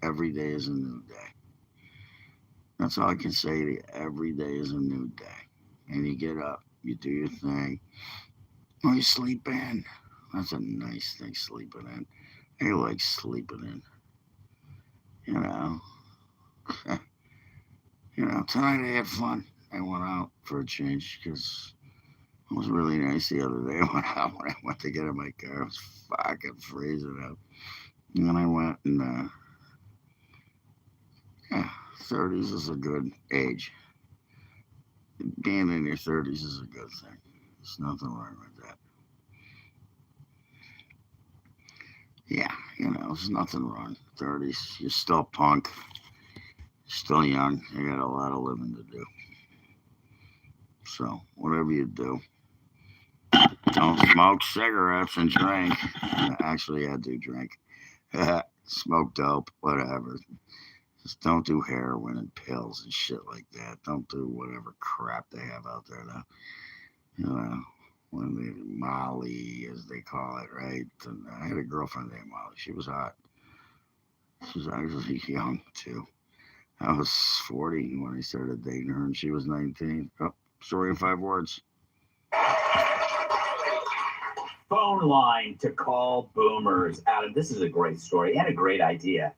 every day is a new day. That's all I can say to you. Every day is a new day. And you get up, you do your thing, or you sleep in. That's a nice thing, sleeping in. I like sleeping in. You know. You know, tonight I had fun. I went out for a change because it was really nice the other day. When I went to get in my car, it was fucking freezing out. And then I went and, 30s is a good age. Being in your 30s is a good thing. There's nothing wrong with that. Yeah, you know, there's nothing wrong. 30s, you're still punk. Still young. You got a lot of living to do. So, whatever you do, don't smoke cigarettes and drink. Actually, I do drink. Smoke dope, whatever. Just don't do heroin and pills and shit like that. Don't do whatever crap they have out there now. You know, when they Molly, as they call it, right? And I had a girlfriend named Molly. She was hot. She was actually young, too. I was 40 when I started dating her, and she was 19. Oh, story in 5 words. Phone line to call boomers. Adam, this is a great story and a great idea.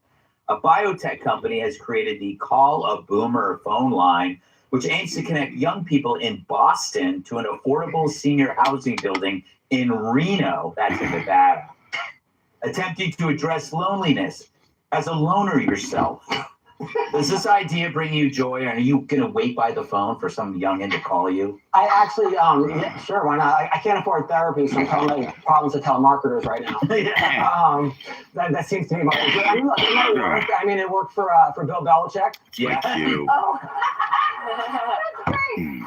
A biotech company has created the Call a Boomer phone line, which aims to connect young people in Boston to an affordable senior housing building in Reno, that's in Nevada, attempting to address loneliness as a loner yourself. Does this idea bring you joy? Are you going to wait by the phone for some youngin to call you? I actually, yeah, sure, why not? I can't afford therapy, so I'm telling my problems to telemarketers right now. That seems to be my. I mean, look, it might work. I mean, it worked for Bill Belichick. Yeah. Like you. Oh, that's great.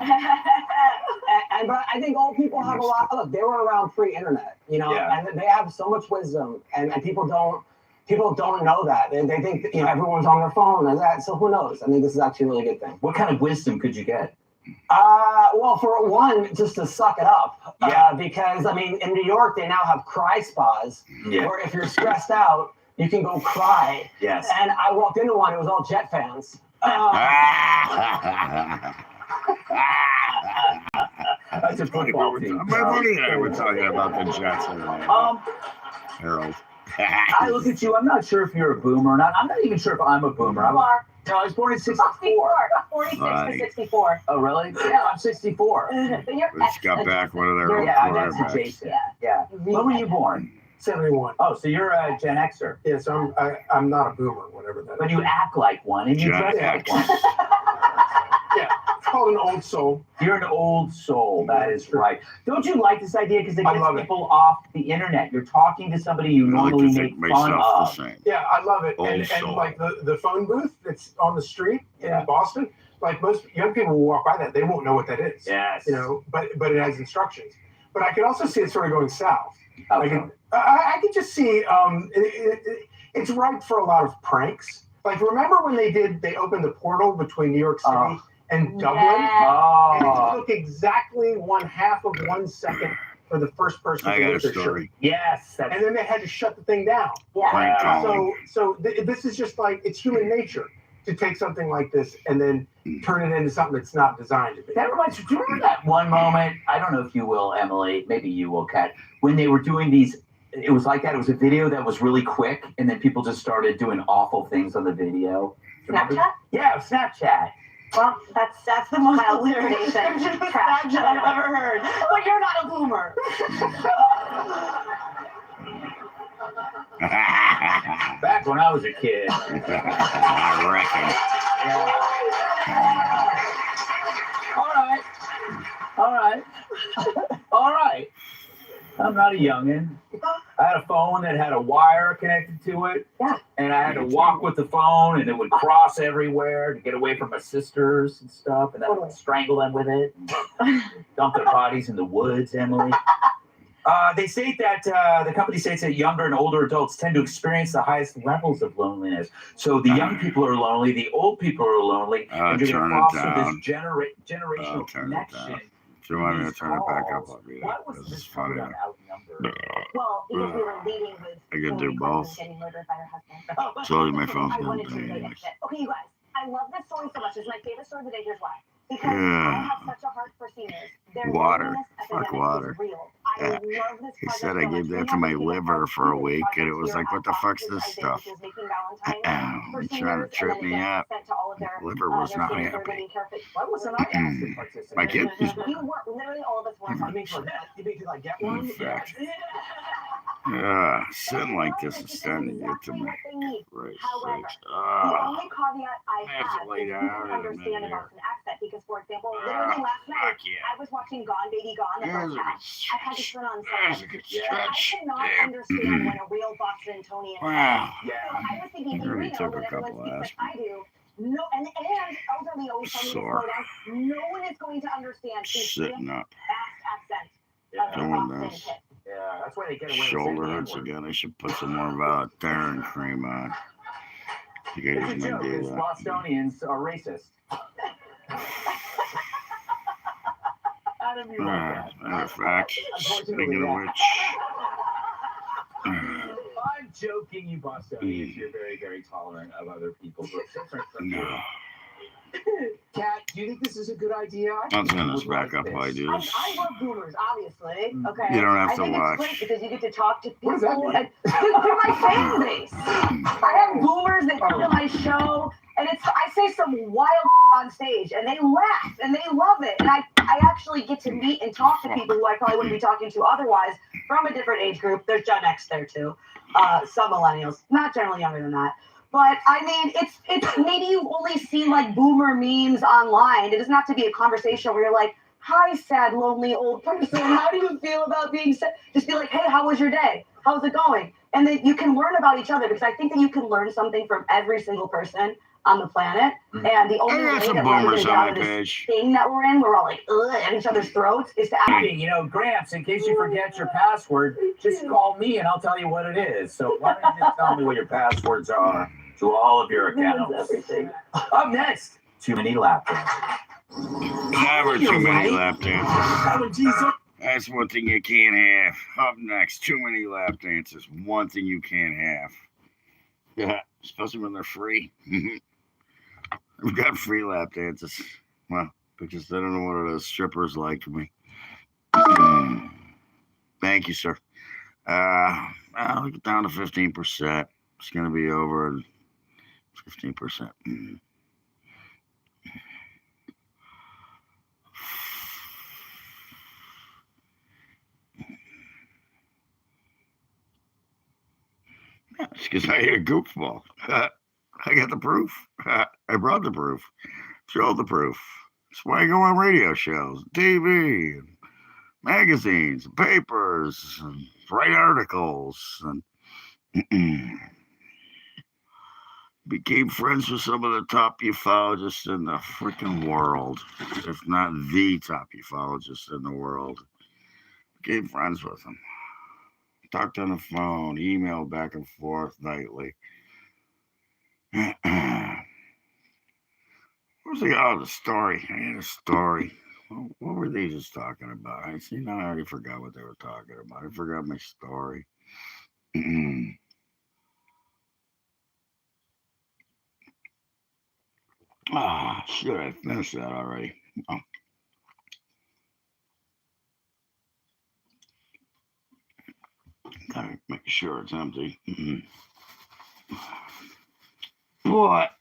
But I think old people have a lot. Look, they were around pre-internet, you know, and they have so much wisdom, and people don't know that. They think that, you know, everyone's on their phone and that. So who knows? I think this is actually a really good thing. What kind of wisdom could you get? Well, for one, just to suck it up. Because, I mean, in New York, they now have cry spas where if you're stressed out, you can go cry. Yes. And I walked into one, it was all Jet fans. That's a football team. My buddy and I were talking about the Jets. Harold. I look at you. I'm not sure if you're a boomer or not. I'm not even sure if I'm a boomer. You are. No, I was born in 64. 46 to 64. Oh, really? Yeah, I'm 64. Let's got back one of their Yeah, that's adjacent. Yeah. When were you born? 71. Oh, so you're a Gen Xer. Yes, I'm not a boomer, whatever that is. But you act like one, and you dress like one. Yeah. called an old soul. You're an old soul. That is right. Don't you like this idea? Because it I gets love it. people off the internet. You're talking to somebody you I like normally to make think fun myself of. the same. Yeah, I love it. Old And soul. like the phone booth that's on the street Yeah. in Boston, like most young people will walk by that, they won't know what that is. Yes. You know, but it has instructions. But I can also see it sort of going south. Okay. I could just see it's ripe for a lot of pranks. Like, remember when they opened the portal between New York City and Dublin? Yeah. And it Oh, took exactly 1/2 of 1 second for the first person I to got a lift their shirt. story. yes. That's, And then they had to shut the thing down. Yeah. Prank Wow. calling. So this is just like, it's human nature to take something like this and then turn it into something that's not designed to be. that reminds me. Do you remember that one moment? I don't know if you will, Emily. Maybe you will, Kat. When they were doing these, it was like that. It was a video that was really quick, and then people just started doing awful things on the video. Remember? Snapchat? Yeah, Snapchat. Well, that's the most Wild hilarious Snapchat I've ever heard. But you're not a boomer. Back when I was a kid. I reckon. All right. I'm not a youngin'. I had a phone that had a wire connected to it. Yeah. And I had to walk with the phone, and it would cross everywhere to get away from my sisters and stuff, and I would strangle them with it, and dump their bodies in the woods, Emily. They state that the company states that younger and older adults tend to experience the highest levels of loneliness. So the young people are lonely, the old people are lonely, and you're going turn to it foster down. this generational Turn it connection. down. If you want me to turn it back up, I'll do Why that. was This this is funny. program outnumbered? Well, because we were leading with I could do Hillary both. Clinton getting murdered by her husband. Told you my phone's I gonna wanted to die. relate it. Okay, you guys, I love this story so much. It's my favorite story of the day. Here's why. Because I Yeah. have such a heart for seniors. Their Water. loneliness Fuck epidemic water. is real. I Yeah. love this He project said I so gave much. that We to have my a team of liver for a seniors week, and it project was here like, what at the Fox, fuck's which this I did, stuff? which is making Valentine's You're for trying to seniors, trip and then it me gets up. sent to all of their Liver was their not seniors that are happy. living care. Why wasn't I asked to participate? My kid? You were literally all of us were. You mean to like get one? In fact. Yeah. Sitting like this is starting to get to me. What they need. Right, However, right. the only caveat I I have to have lay is down people in a understand minute about here. an accent because, for example, literally last night Fuck yeah. I was watching Gone Baby Gone, the There's a first good half. I had to stretch. turn on There's a something. good I stretch. cannot There. understand when a real Bostonian. Wow. So I was thinking, I you already know, took a when everyone couple speaks like aspirin. I do, no, and elderly always tell me to Sore. slow down. No one is going to understand the Sitting up. fast accent of the Doing Boston this. kid. Yeah, that's why they get away with Shoulder saying hurts the N-word. again. I should put some more Valentine cream on. You It's guys a might joke, do because that. Bostonians are racist. Adam, you like that. Matter of fact, Unfortunately, speaking of yeah. which, I'm joking, you Bostonians. You're very, very tolerant of other people who are different from you. no. Kat, do you think this is a good idea? I'll turn this back up while I do this. I love boomers, obviously. Okay. You don't have I to think watch. it's great because you get to talk to people. What does that mean? And they're my fan base. I have boomers that come to my show, and I say some wild on stage, and they laugh and they love it. And I actually get to meet and talk to people who I probably wouldn't be talking to otherwise from a different age group. There's Gen X there too. Some millennials, not generally younger than that. But I mean, it's maybe you've only seen like boomer memes online. It doesn't have to be a conversation where you're like, "Hi, sad, lonely old person. How do you feel about being sad?" Just be like, "Hey, how was your day? How's it going?" And then you can learn about each other because I think that you can learn something from every single person on the planet. And the only I way got some that we're going to boomers get on out my of this page. thing that we're in, where we're all like, ugh, at each other's throats, is to act. You know, Gramps, in case you forget your password, just call me and I'll tell you what it is. So why don't you just tell me what your passwords are to all of your accounts? Everything. Up next, too many lap dances. Never too many lap dances. That's one thing you can't have. Up next, too many lap dances. One thing you can't have. Yeah, especially when they're free. We've got free lap dances. Well, because I don't know what those strippers like me. Thank you, sir. I'll get down to 15%. It's going to be over 15%. It's because I hit a goofball. I got the proof. I brought the proof. Showed the proof. That's why I go on radio shows, TV, and magazines, and papers, and write articles, and became friends with some of the top ufologists in the freaking world, if not the top ufologist in the world. Became friends with them. Talked on the phone, emailed back and forth nightly. What was the story? I had a story. What were they just talking about? I see now I already forgot what they were talking about. I forgot my story. Shit, I finished that already. Oh. Gotta make sure it's empty. What?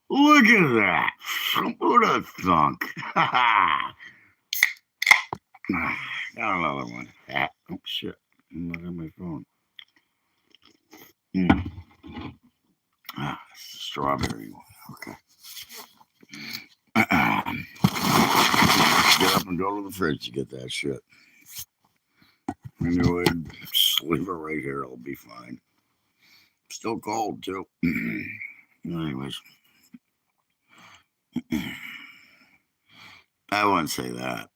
Look at that. Who'd have thunk? Got another one. Oh, shit. Look at my phone. It's the strawberry one. Okay. Get up and go to the fridge to get that shit. Anyway, just leave it right here. It'll be fine. Still cold, too. Anyways. I wouldn't say that.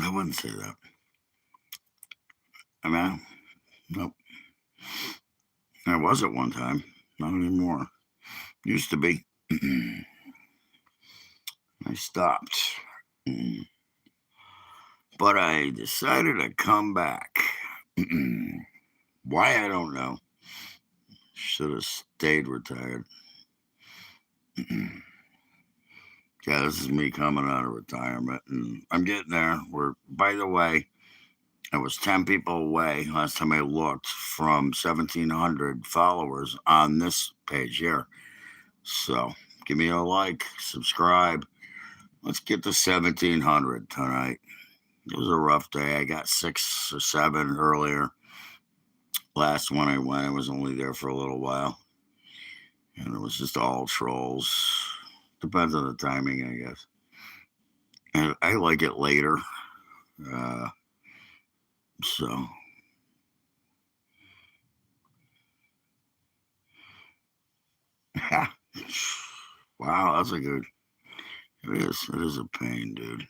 I wouldn't say that. I mean, nope. I was at one time. Not anymore. Used to be. I stopped. But I decided to come back. Why, I don't know. Should have stayed retired. Yeah, this is me coming out of retirement. And I'm getting there. By the way, I was 10 people away last time I looked from 1,700 followers on this page here. So give me a like, subscribe. Let's get to 1,700 tonight. It was a rough day. I got 6 or 7 earlier. Last one I went, I was only there for a little while. And it was just all trolls. Depends on the timing, I guess. And I like it later. So. Wow, that's a good. It is a pain, dude.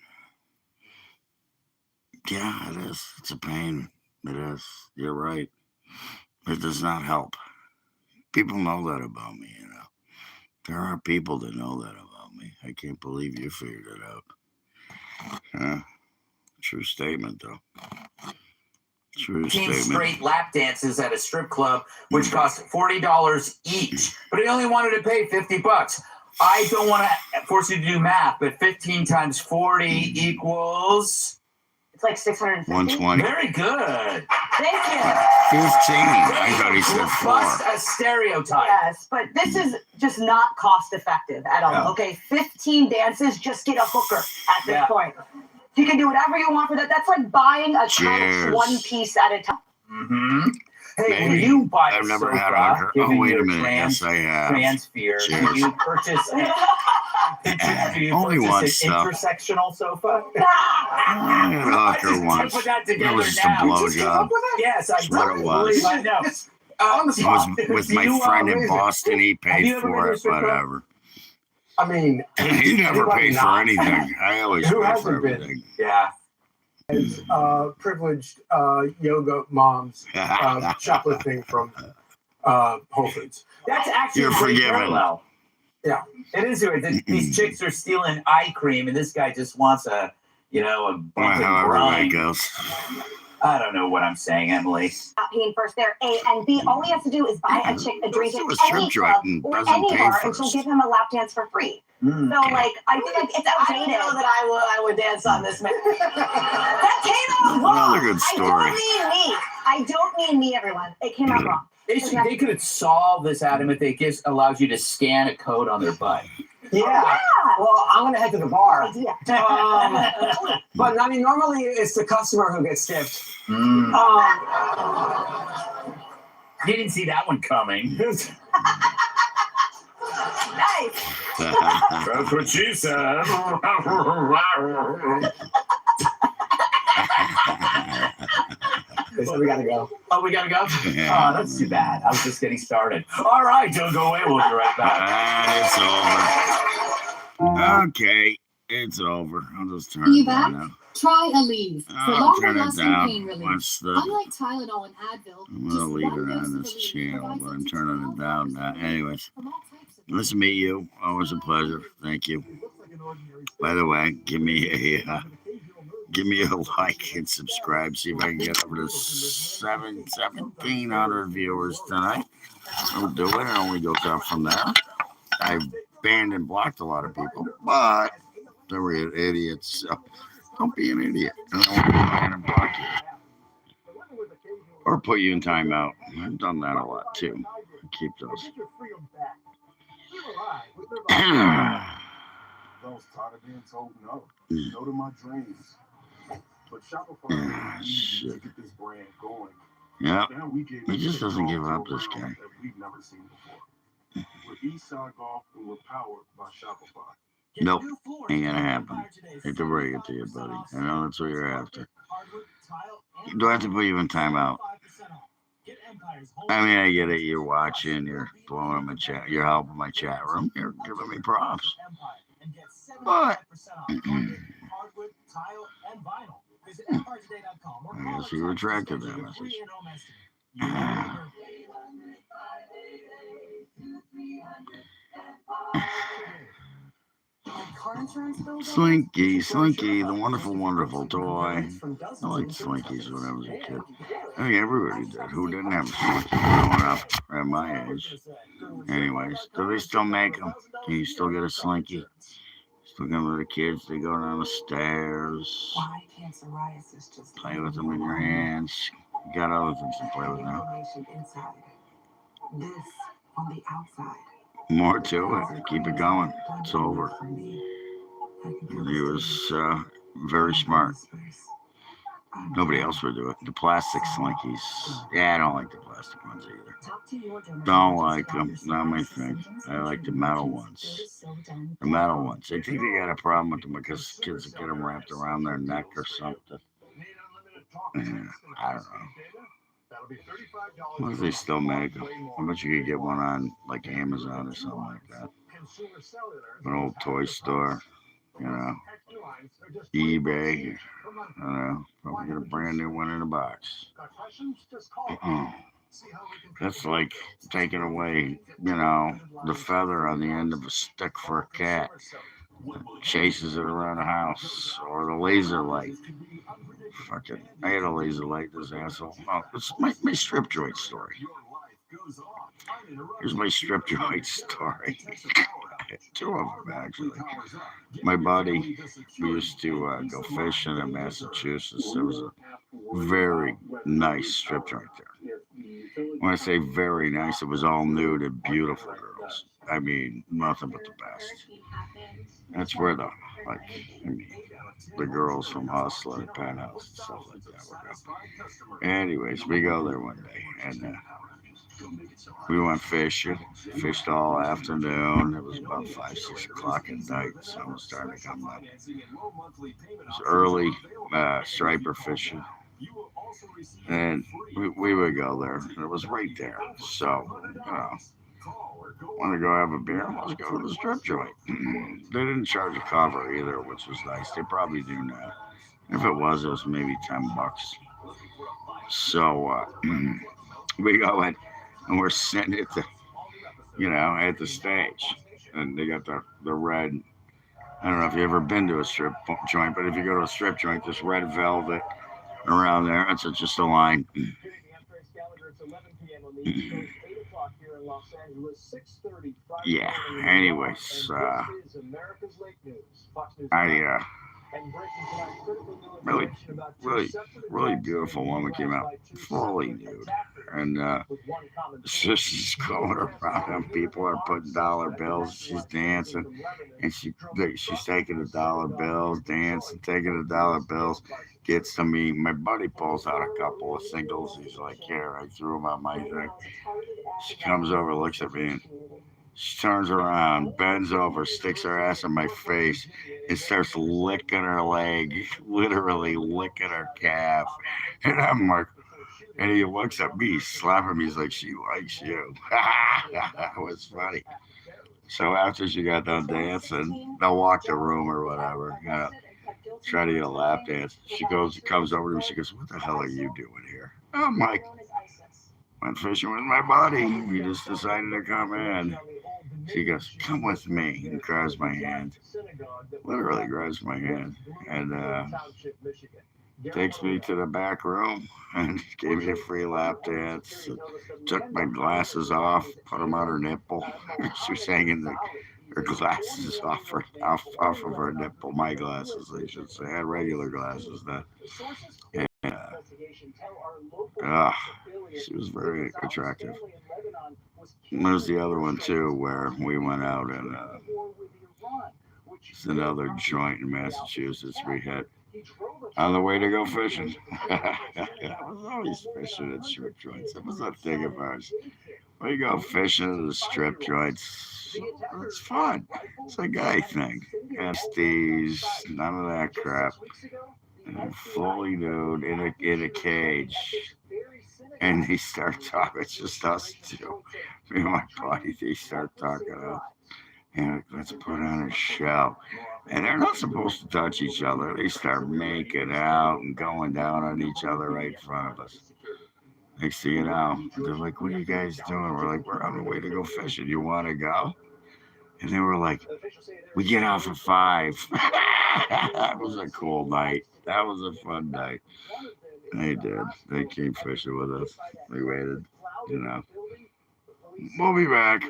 Yeah, it is. It's a pain. It is. You're right. It does not help. People know that about me, you know. There are people that know that about me. I can't believe you figured it out. True statement, though. True statement. Straight lap dances at a strip club, which cost $40 each, but he only wanted to pay $50. I don't want to force you to do math, but 15 times 40 equals... It's like 650. 120. Very good. Thank you. 15. I thought he said 4. Bust a stereotype. Yes, but this is just not cost effective at all. Yeah. Okay, 15 dances, just get a hooker at this point. You can do whatever you want for that. That's like buying a couch one piece at a time. Mm-hmm. Hey, when you buy I've a never sofa, had a hooker. Oh, wait a minute. Yes, I have. Transphere. Cheers. Do you purchase Only one stuff. intersectional sofa? I had a hooker once. Put that It together was just a now. blowjob. Yes, I That's what it do was. believe I know. It was with my friend in Boston. He paid for it, whatever. I mean, He never paid for anything. I always Who pay hasn't for been? everything. Yeah. as privileged yoga moms shoplifting from Whole Foods. That's actually You're a great forgiven. parallel. Yeah. It is weird. These chicks are stealing eye cream, and this guy just wants a bump and However grind. that goes. I don't know what I'm saying, Emily. Not paying first there, A, and B, all he has to do is buy a chick a drink at Do a any strip club joint and or doesn't any pay bar, and she'll first. give him a lap dance for free. So, like, I feel like it's I outdated. don't know that I would dance on this man. That came out wrong. Another good story. I don't mean me. I don't mean me, everyone. It came out wrong. They could have solved this, Adam, if they just allowed you to scan a code on their butt. Yeah. Well, I'm gonna head to the bar. Idea. But I mean, normally it's the customer who gets tipped. You didn't see that one coming. Nice. That's what she said. So we gotta go. Oh, we gotta go? Yeah. Oh, that's too bad. I was just getting started. All right, don't go away. We'll be right back. It's over. Okay, it's over. I'll just turn You it down back? now. Try Aleve for I'll turn it longer-lasting down. pain relief. Once the, Unlike Tylenol and Advil, I'm just gonna leave one it dose on of this Aleve channel, provides but up I'm to turning 12 it down hours now. of relief Anyways, from all types of nice to meet you. Always a pleasure. Thank you. By the way, give me a like and subscribe. See if I can get over to 1,700 viewers tonight. I'll do it. It only goes up from there. I banned and blocked a lot of people, but they were idiots. So don't be an idiot. I don't want to ban and block you. Or put you in timeout. I've done that a lot too. I keep those. Those tired of being told no. No to my dreams. But Shopify Shit. to get this brand going. Yeah. Now we give He just doesn't give up, this guy. that we've never seen before. We're Eastside Golf and we're powered by Shopify. Nope. Ain't gonna happen. Hate to break it to you, buddy. I know that's what you're after. Do I have to put you in timeout? I mean, I get it. You're watching. You're blowing up my chat. You're helping my chat room. You're giving me props. But I guess you retracted that message. Slinky, the wonderful, wonderful toy. I liked Slinkies when I was a kid. I think everybody did. Who didn't have a Slinky growing up at my age? Anyways, do they still make them? Can you still get a Slinky? Still come to the kids, they go down the stairs. Why can't psoriasis just Play with them in your hands. You got other things to play with now. inside? This on the outside. More to it. Keep it going. It's over. He was very smart. Nobody else would do it. The plastic Slinkies. Yeah, I don't like the plastic ones either. Don't like them. Not my thing. I like the metal ones. The metal ones. I think they got a problem with them because kids get them wrapped around their neck or something. I don't know. What if they still make them? I bet you could get one on like Amazon or something like that. An old toy store, you know, eBay. I don't know. Probably get a brand new one in a box. That's like taking away, you know, the feather on the end of a stick for a cat. Chases it around the house, or the laser light. Fucking, I had a laser light, this asshole. Oh, it's my strip joint story. Here's my strip joint story. Two of them, actually. My buddy, we used to go fishing in Massachusetts. There was a very nice strip joint there. When I say very nice, it was all nude and beautiful girls. I mean, nothing but the best. That's where the girls from Hustler and Penthouse and stuff like that would go. Anyways, we go there one day, and we went fishing. Fished all afternoon. It was about 5, 6 o'clock at night. Sun was starting to come up. It was early striper fishing. And we would go there. It was right there. So, want to go have a beer? Let's go to the strip joint. They didn't charge a cover either, which was nice. They probably do now. If it was maybe $10. So we go in, and we're sitting at at the stage, and they got the red. I don't know if you've ever been to a strip joint, but if you go to a strip joint, this red velvet around there, it's just a line. Yeah. Anyways, I really beautiful woman came out, fully nude, and she's going around, and people are putting dollar bills. She's dancing, and she's taking the dollar bills, dancing, taking the dollar bills. Gets to me. My buddy pulls out a couple of singles. He's like, "Here, I threw them on my thing." She comes over, looks at me, and She turns around, bends over, sticks her ass in my face, and starts licking her leg, literally licking her calf. And I'm like, and he looks at me, slapping me. He's like, she likes you. It was funny. So after she got done dancing, they'll walk the room or whatever. Try to get a lap dance. She comes over to me. She goes, "What the hell are you doing here?" I'm like, "Went fishing with my buddy. We just decided to come in." She goes, "Come with me," and grabs my hand. Literally grabs my hand and takes me to the back room and gave me a free lap dance. Took my glasses off, put them on her nipple. She was hanging her glasses off of her nipple. My glasses, I should say. I had regular glasses then. And, she was very attractive. And there's the other one too, where we went out and it's another joint in Massachusetts we hit on the way to go fishing. I was always fishing at strip joints. It was a thing of ours. We go fishing at the strip joints. It's fun. It's a guy thing. Estes, none of that crap. And fully nude in a cage. And they start talking. It's just us two. Me and my buddy, they start talking up. And let's put on a show. And they're not supposed to touch each other. They start making out and going down on each other right in front of us. Next thing you know, they're like, "What are you guys doing?" We're like, "We're on the way to go fishing. You want to go?" And they were like, "We get off at 5. That was a cool night. That was a fun night. They did. They came fishing with us. We waited, you know. We'll be back.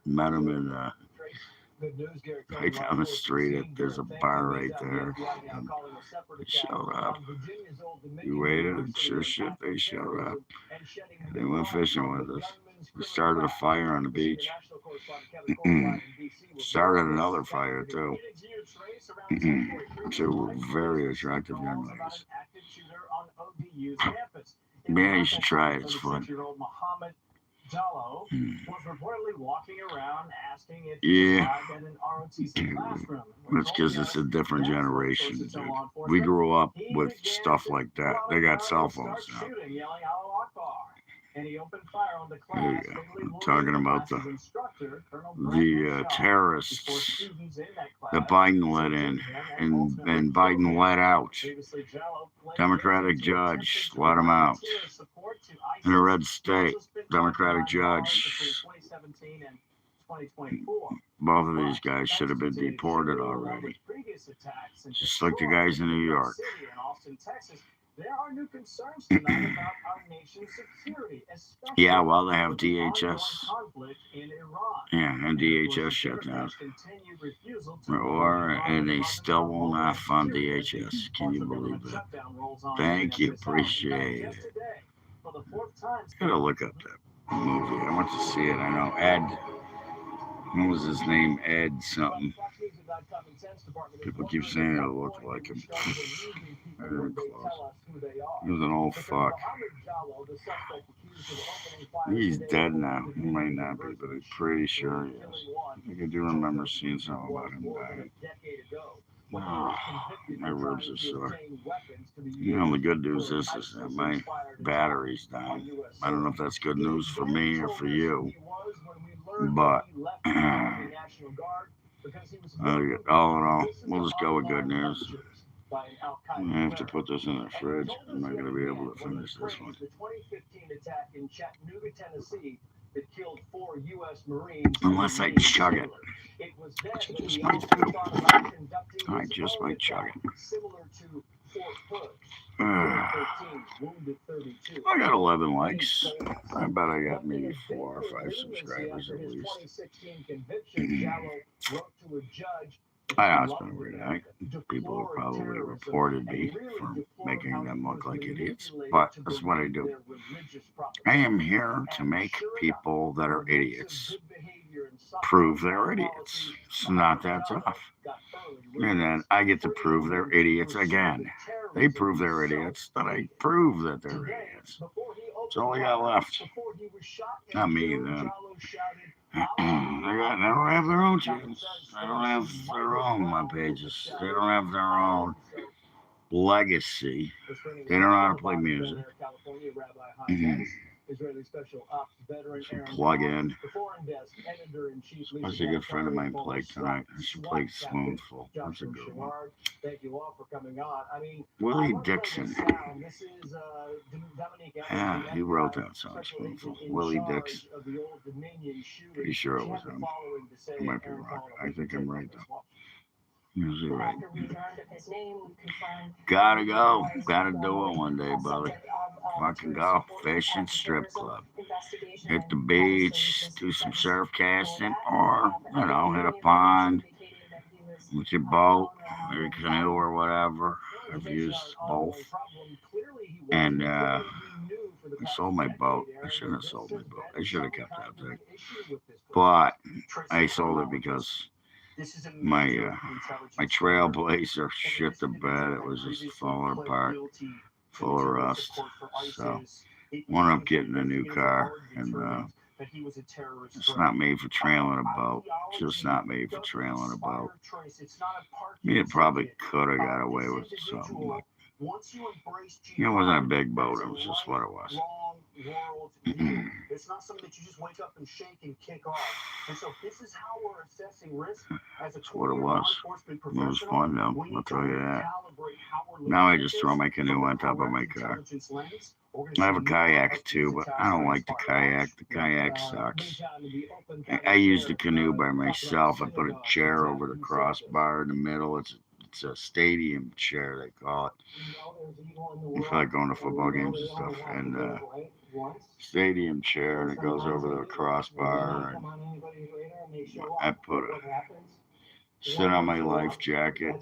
Met them in right down the street. There's a bar right there. And they showed up. We waited, and sure shit, they showed up. And they went fishing with us. We started a fire on the beach. Started another fire too. Two were very attractive young ladies. Man, you should try it. It's fun. Yeah, that's because it's a different generation, dude. We grew up with stuff like that. They got cell phones now. There you go. I'm talking about the terrorists that Biden let in and Biden let out. Democratic judge let them out. In a red state, Democratic judge. Both of these guys should have been deported already. Just like the guys in New York. There are new concerns tonight about our nation's security, especially yeah, well, they have DHS. Yeah, and DHS shut down. And they still will not fund DHS. Can you believe that? Thank you. Appreciate it. Gotta look up that movie. I want to see it. I know Ed. What was his name? Ed something. People keep saying it looked like him. Very close. He was an old fuck. He's dead now. He might not be, but I'm pretty sure he is. I think I do remember seeing something about him dying. Oh, my ribs are sore. You know, the good news is that my battery's dying. I don't know if that's good news for me or for you, but all in all, we'll just go with good news. I have to put this in the fridge. I'm not going to be able to finish this one. Unless I chug it. Which I just might do. I just might chug it. I got 11 likes. I bet I got maybe 4 or 5 subscribers at least. I know it's been a weird night. People have probably reported me for making them look like idiots, but that's what I do. I am here to make people that are idiots prove they're idiots. It's not that tough. And then I get to prove they're idiots again. They prove they're idiots, then I prove that they're idiots. That's all I got left. Not me, then. They don't have their own channels. They don't have their own my pages. They don't have their own legacy. They don't know how to play music. Israeli Special Ops veteran Should plug in. the Foreign Desk editor-in-chief. What's a good friend of mine play tonight? I should play Spoonful. That's a good one. Thank you all for coming on. I mean, Willie Dixon. This is Dominique. Yeah, he wrote that song, Spoonful. Willie Dixon. Pretty sure it was him. I might be wrong. I think I'm right, though. Usually right. Gotta go. Gotta do it one day, brother. Fucking go. Fishing, strip club. Hit the beach, do some surf casting, or, you know, hit a pond with your boat, or your canoe, or whatever. I've used both. And, I sold my boat. I shouldn't have sold my boat. I should have kept that thing. But I sold it because my Trailblazer shit the bed. It was just falling apart, full of rust. So wound up getting a new car, and it's not made for trailing a boat. Just not made for trailing a boat. I mean, it probably could have got away with something, but it wasn't a big boat. It was just what it was. It's not something that you just wake up and shake and kick off. And so this is how we're assessing risk as a That's what it was. It was fun, though. I'll tell you that. Now I just throw my canoe on top of my car. I have a kayak too, but I don't like the kayak. The kayak sucks. I use the canoe by myself. I put a chair over the crossbar in the middle. It's a stadium chair, they call it. I feel like going to football games and stuff. And stadium chair, and it goes over the crossbar. And I put sit on my life jacket.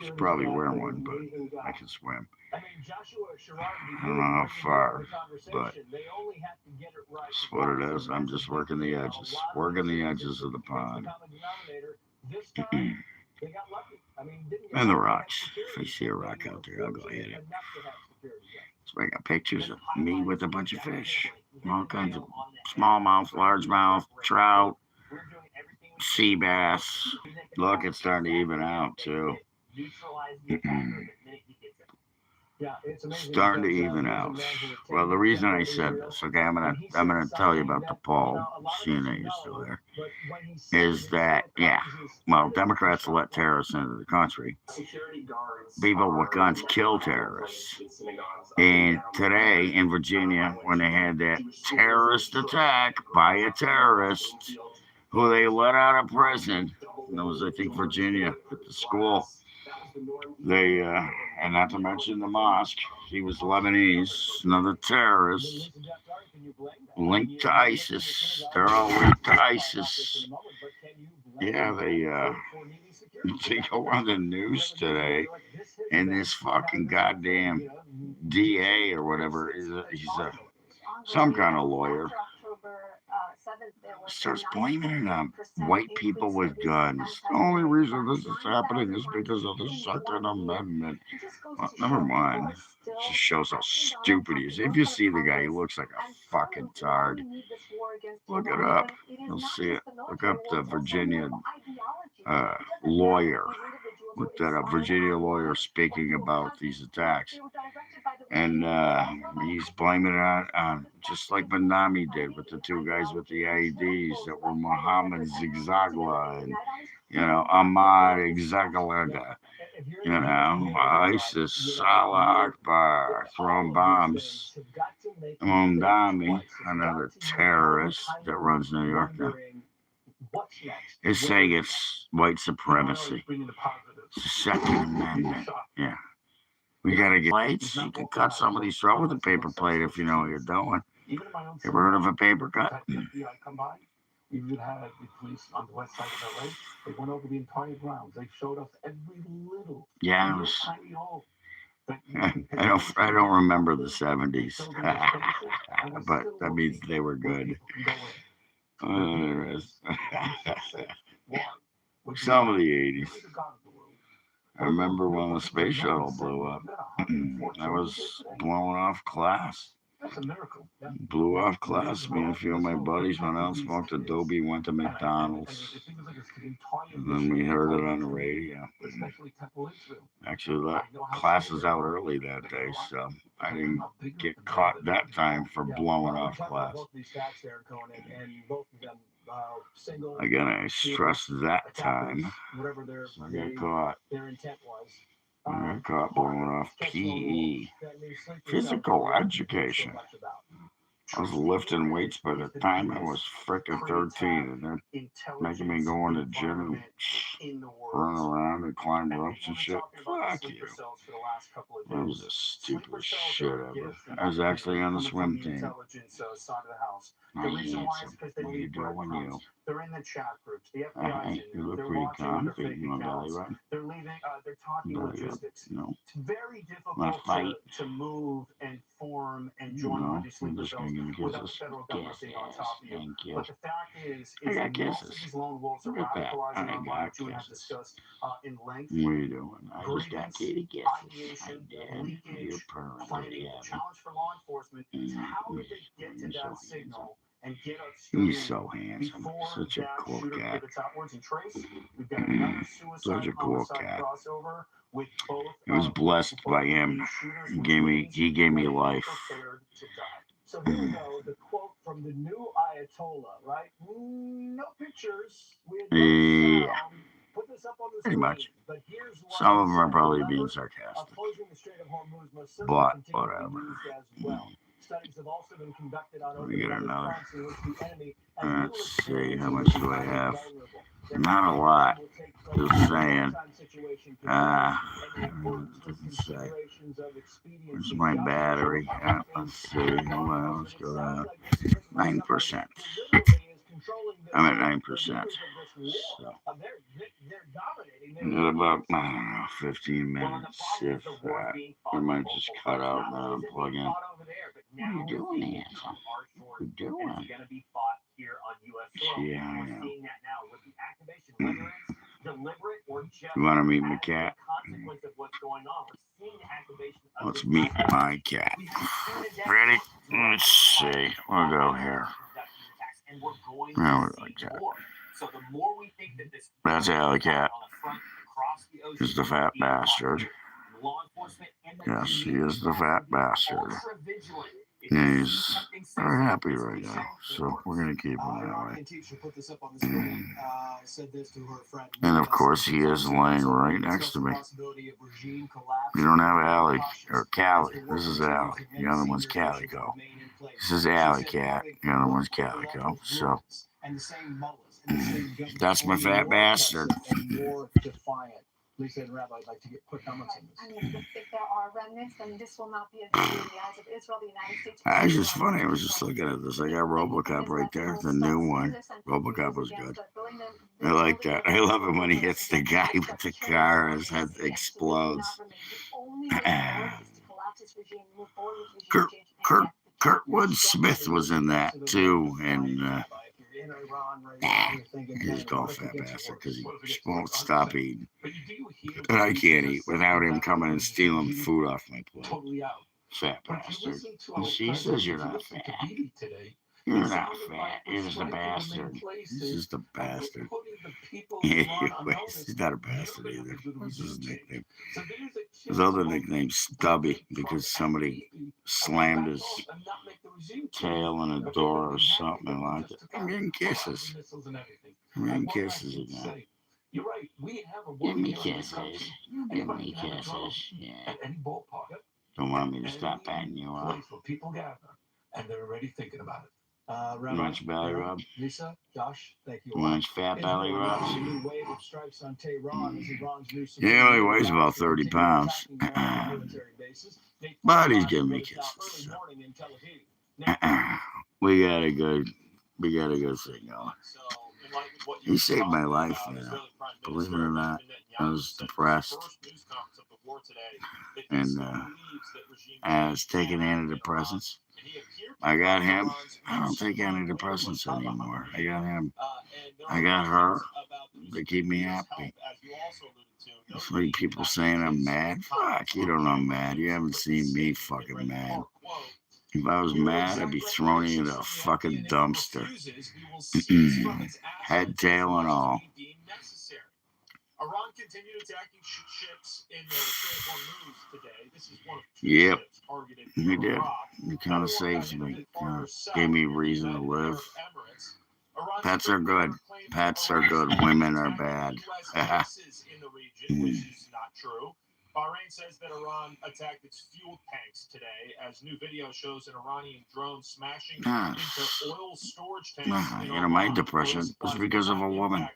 Should probably wear one, but I can swim. I don't know how far, but that's what it is. I'm just working the edges of the pond. And the rocks. If I see a rock out there, I'll go hit it. So I got pictures of me with a bunch of fish. All kinds of smallmouth, largemouth, trout, sea bass. Look, it's starting to even out too. Starting to even out. Well, the reason I said this, okay, I'm gonna tell you about the poll, seeing that you're still there, is that, yeah, well, Democrats let terrorists into the country. People with guns kill terrorists. And today in Virginia, when they had that terrorist attack by a terrorist who they let out of prison, and it was, I think, Virginia, at the school. They, and not to mention the mosque, he was Lebanese, another terrorist, linked to ISIS. They're all linked to ISIS. Yeah, they go on the news today, and this fucking goddamn DA or whatever, he's some kind of lawyer, starts blaming it on white people with guns. The only reason this is happening is because of the Second Amendment. Well, number one, it just shows how stupid he is. If you see the guy, he looks like a fucking tard. Look it up. You'll see it. Look up the Virginia lawyer. Look that up. Virginia lawyer speaking about these attacks. And he's blaming it on just like Manami did with the two guys with the IEDs that were Muhammad Zigzagla and, you know, Ahmad Zagalaga. You know, ISIS, Allah Akbar, throwing bombs. Mondami, another terrorist that runs New York now, is saying it's white supremacy. Second Amendment. Yeah. We gotta get plates. You can cut somebody's throat with a paper plate if you know what you're doing. Ever heard of a paper cut? We even had the police on the west side of LA. They went over the entire grounds. They showed us every little tiny hole. I don't remember the 70s, but that means they were good. Some of the 80s. I remember when the space shuttle blew up. I was blowing off class. That's a miracle. Yeah. Blew off class. Me and a few of my buddies went out, smoked a doobie, went to McDonald's. And then we heard it on the radio. Actually, class was out early that day, so I didn't get caught that time for blowing off class. Again, I stressed that time. So I got caught. I got caught blowing off PE, physical education. I was lifting weights by the time I was frickin' 13, and they're making me go in the gym and run around and climb ropes and shit. Fuck you. That was the stupidest shit ever. I was actually on the swim team. I'm handsome. What are you doing, you? You look pretty comfy. You want belly rub? Belly rub. No. Want to fight? No, I'm just going to give us kisses. Thank you. I got kisses. Look at that. I got kisses. What are you doing? I just got kitty kisses. I did. You're permanently happy. He's so handsome. Such a cool cat. Such a cool cat. I was blessed by him. He gave me life. So here we go, the quote from the new Ayatollah, right? No pictures. Yeah. Put this up on the screen, pretty much. But here's some of them are probably being sarcastic. But whatever. Studies have also been conducted on let me get another. Let's see, how much do I have? Not a lot. Just saying. Doesn't say. Where's my battery? Let's see. Hold on, let's go down. 9%. I'm at 9%. So. In about, I don't know, 15 minutes. If that. I might just cut out now and plug in. What are you doing, handsome? What are you doing? Yeah, I know. You want to meet my cat? Let's meet my cat. Ready? Let's see. We'll go here. No, like that. That's Alley Cat. He's the fat bastard. Yes, he is the fat bastard. He's very happy right now, so we're going to keep him that way. And of course, he is laying right next to me. We don't have Allie, or Callie. This is Allie. The other one's Calico. This is Alley Cat. The other one's Calico. So, that's my fat bastard. Lisa and Rabbi, I'd like to get quick comments on this. I mean, if there are remnants, then this will not be a victory in the eyes of Israel, the United States. It's just funny. I was just looking at this. I got RoboCop right there, the new one. RoboCop was good. I like that. I love it when he hits the guy with the car and his head explodes. Kurtwood Smith was in that too, and he's called fat bastard because he won't stop eating. And I can't eat without him coming and stealing food off my plate. Fat bastard. She says you're not fat. You're not fat. You're just a bastard. He's just a bastard. Anyways, he's not a bastard either. This is his nickname. His other nickname's Stubby because somebody slammed his tail in a door or something like that. I'm getting kisses. I'm getting kisses again. Give me kisses. Give me kisses. Yeah. Don't want me to stop patting you up. And they're already thinking about it. You want your belly rub? Lisa, Josh, thank you. You want your fat belly rubs? He only weighs about 30 pounds. But he's giving me kisses. So. We got a good thing going. He saved my life, man. Believe it or not, I was depressed. And I was taking antidepressants. I got him. I don't take antidepressants anymore. I got him. I got her. They keep me happy. That's why people saying I'm mad. Fuck, you don't know I'm mad. You haven't seen me fucking mad. If I was mad, I'd be thrown into a fucking dumpster. Head, tail, and all. Iran continued attacking ships in the Strait of Hormuz today. This is one of two Yep, ships targeted he from did. Iraq. He kind of saved me. Gave me a reason to live. Pets are good. Pets are good. Women are bad. In the region, which is not true. Bahrain says that Iran attacked its fuel tanks today, as new video shows an Iranian drone smashing into oil storage tanks. My depression was because of a woman.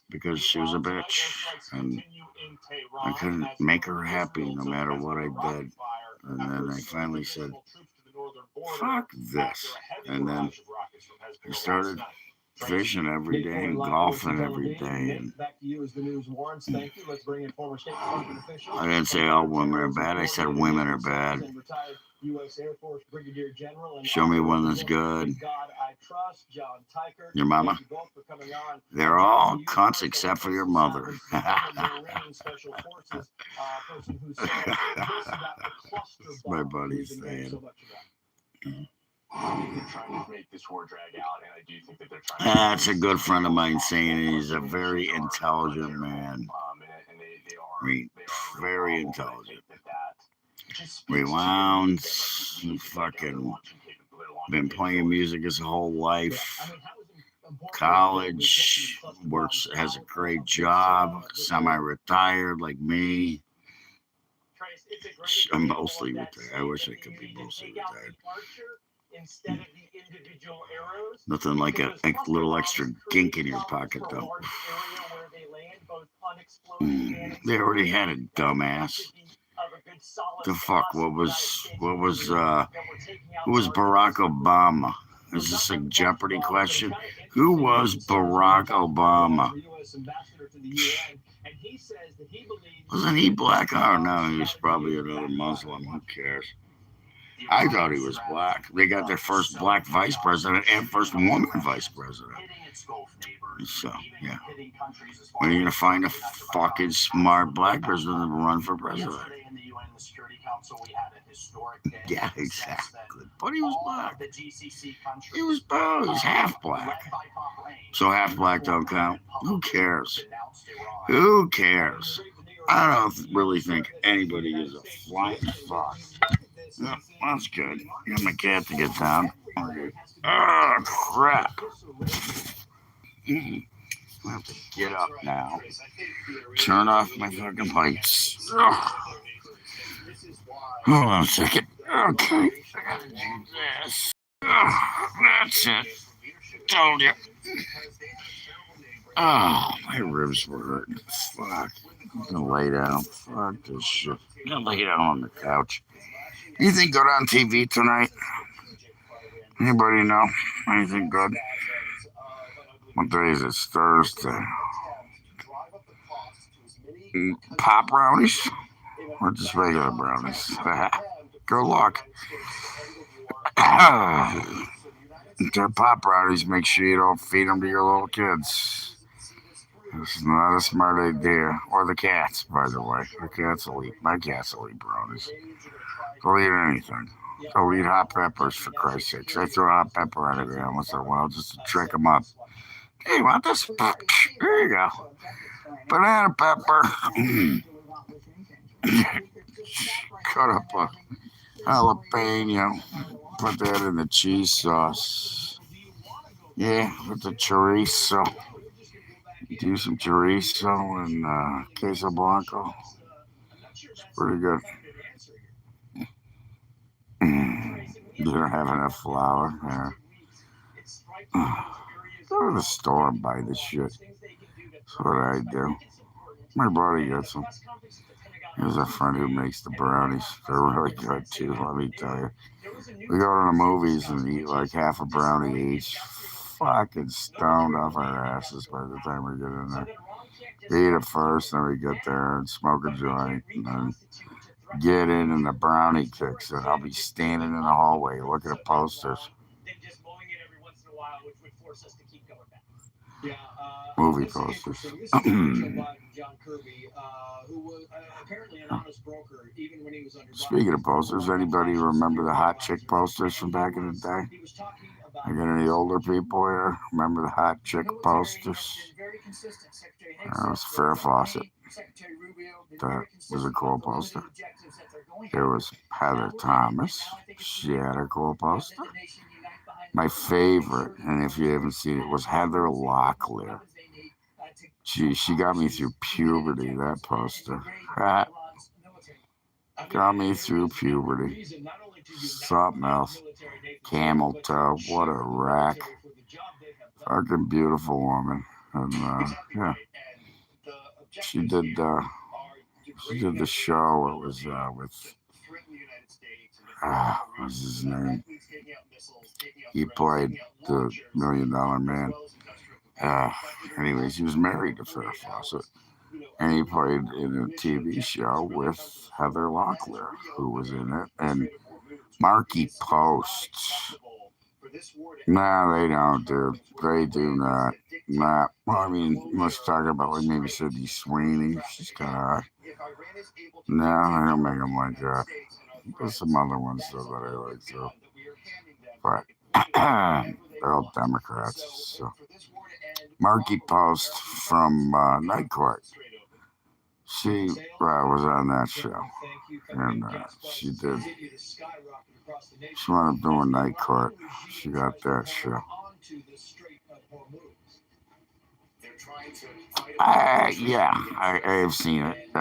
Because she was a bitch, and I couldn't make her happy no matter what I did. And then I finally said, fuck this. And then I started fishing every day and golfing every day. And I didn't say all women are bad. I said women are bad. Show me one that's good. Your mama? They're all cunts except for your mother. My buddy's saying. They're trying to make this war drag out, and I do think that they're trying. That's a good friend of mine saying he's a very intelligent man. I mean, very intelligent. Rewound, fucking been playing music his whole life. College, works, has a great job, semi-retired like me. I'm mostly retired. I wish I could be mostly retired. Nothing like a little extra gink in your pocket, though. They already had a dumbass. The fuck? Who was Barack Obama? Is this a Jeopardy question? Who was Barack Obama? Wasn't he black? Oh no, he was probably another Muslim. Who cares? I thought he was black. They got their first black vice president and first woman vice president. So, yeah. When are you going to find a fucking smart black person to run for president? Yeah, exactly. But he was black. He was both. He's half black. So half black don't count. Who cares? Who cares? I don't really think anybody is a flying fuck. Yeah, that's good. Got my cat to get down. Oh, crap. I have to get up now. Turn off my fucking lights. Hold on a second. Okay. I gotta do this. That's it. Told you. Oh, my ribs were hurting. Fuck. I'm gonna lay down. Fuck this shit. I'm gonna lay down on the couch. Anything good on TV tonight? Anybody know? Anything good? What day is it? It's Thursday. Pop brownies? Or just regular brownies? Good luck. If they're pop brownies, make sure you don't feed them to your little kids. This is not a smart idea. Or the cats, by the way. The cats will eat. My cats will eat brownies. They'll eat anything. They'll eat hot peppers, for Christ's sakes. I throw hot pepper at it every once in a while just to trick them up. Hey, you want this? There you go. Banana pepper. Cut up a jalapeno. Put that in the cheese sauce. Yeah, with the chorizo. Do some chorizo and queso blanco. It's pretty good. You don't have enough flour there. Go to the store and buy this shit. That's what I do. My buddy gets them. There's a friend who makes the brownies. They're really good too, let me tell you. We go to the movies and eat like half a brownie each. Fucking stoned off our asses by the time we get in there. We eat it first, then we get there and smoke a joint, and then get in and the brownie kicks in. I'll be standing in the hallway looking at posters. Movie posters. Speaking of posters, anybody remember the hot chick posters from back in the day? I got any older people here? Remember the hot chick posters? That was Fair Fawcett. That was a cool poster. There was Heather Thomas. She had a cool poster. My favorite, and if you haven't seen it, was Heather Locklear. She got me through puberty, that poster. Got me through puberty. Something else. Camel toe. What a rack. Fucking beautiful woman. And yeah. She did the show. It was with what's his name? He played the $1 Million Man. Anyways, he was married to Farrah Fawcett, and he played in a TV show with Heather Locklear, who was in it, and Marky Post. Nah, they don't, dude. They do not. Nah. Well, I mean, let's talk about like maybe Sydney Sweeney. She's kind of hot. No, I don't make them like that. There's some other ones though that I like too, but they're all Democrats. So. Marky Post from Night Court. She was on that show, and she wound up doing Night Court. She got that show. Yeah, I have seen it.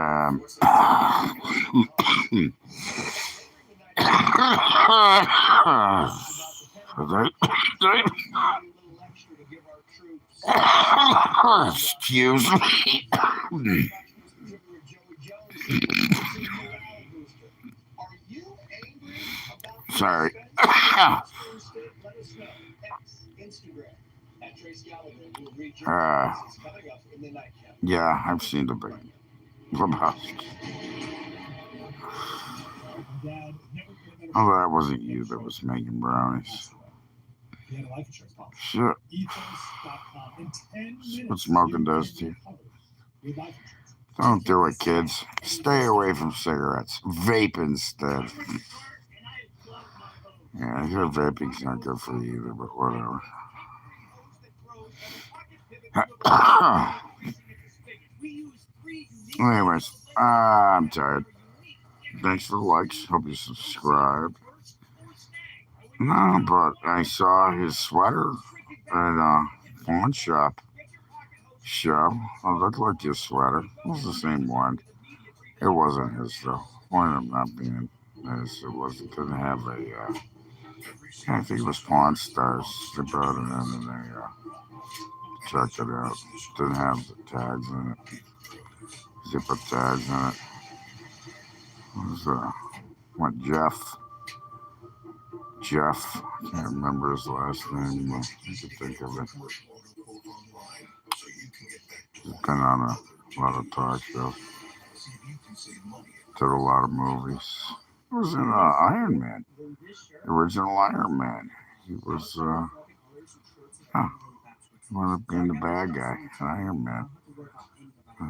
Excuse me. Sorry. Yeah, I've seen the big Lebowski. Oh, that wasn't you that was making brownies. Shit. That's what smoking does to you. Don't do it, kids. Stay away from cigarettes. Vape instead. Yeah, I hear vaping's not good for you either, but whatever. Anyways, I'm tired. Thanks for the likes. Hope you subscribe. No, but I saw his sweater at a pawn shop show. It looked like his sweater. It was the same one. It wasn't his though. Point of not being his. It didn't have a. I think it was Pawn Stars. They brought it in and they checked it out. Didn't have the tags in it. Zipper tags in it. It was what Jeff. I can't remember his last name. I could think of it. He's been on a lot of talk shows. Did a lot of movies. He was in Iron Man. The original Iron Man. He was wound up being the bad guy in Iron Man.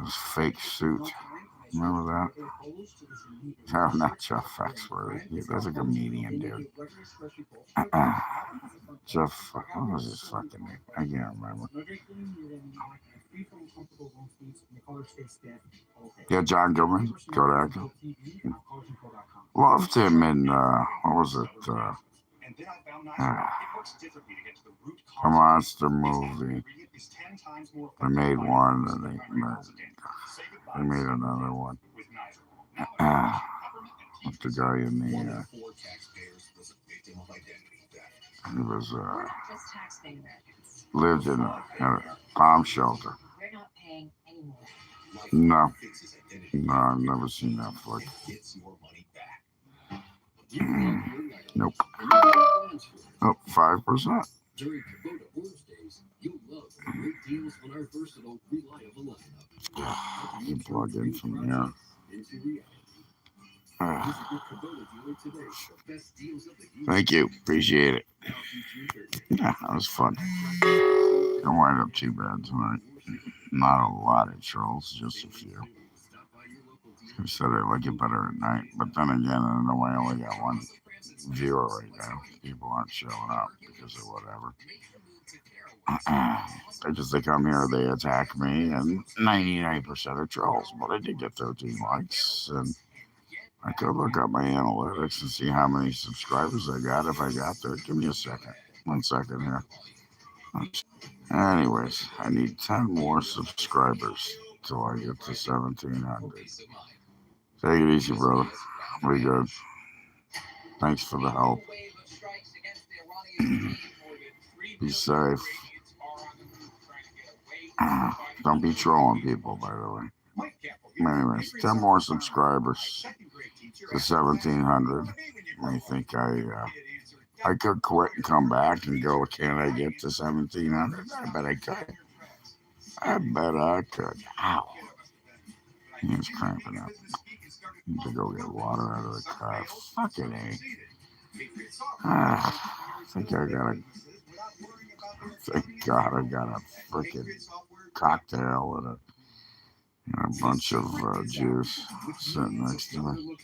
His fake suit. Remember that? No, not Jeff Foxworthy. That's a comedian, dude. Jeff, what was his fucking name? I can't remember. Yeah, John Goodman, good actor. Loved him in, what was it? A monster movie. They made one and they made another one. With the guy in the, he was, lived in a bomb shelter. No, I've never seen that flick. Nope. Oh, 5%. You plug in from here. Thank you. Appreciate it. Yeah, that was fun. Don't wind up too bad tonight. Not a lot of trolls, just a few. Who said I like it better at night? But then again, I know I only got one viewer right now. People aren't showing up because of whatever. They just they come here, they attack me, and 99% are trolls. But I did get 13 likes, and I could look up my analytics and see how many subscribers I got if I got there. Give me a second. 1 second here. Anyways, I need 10 more subscribers till I get to 1,700. Take it easy, brother. We good. Thanks for the help. Be safe. Don't be trolling people, by the way. Anyways, 10 more subscribers to 1,700. I think I could quit and come back and go, can I get to 1,700? I bet I could. I bet I could. Ow. He's cramping up. Need to go get water out of the car. Fucking A. Thank God I got a freaking cocktail and a bunch of juice sitting next to me.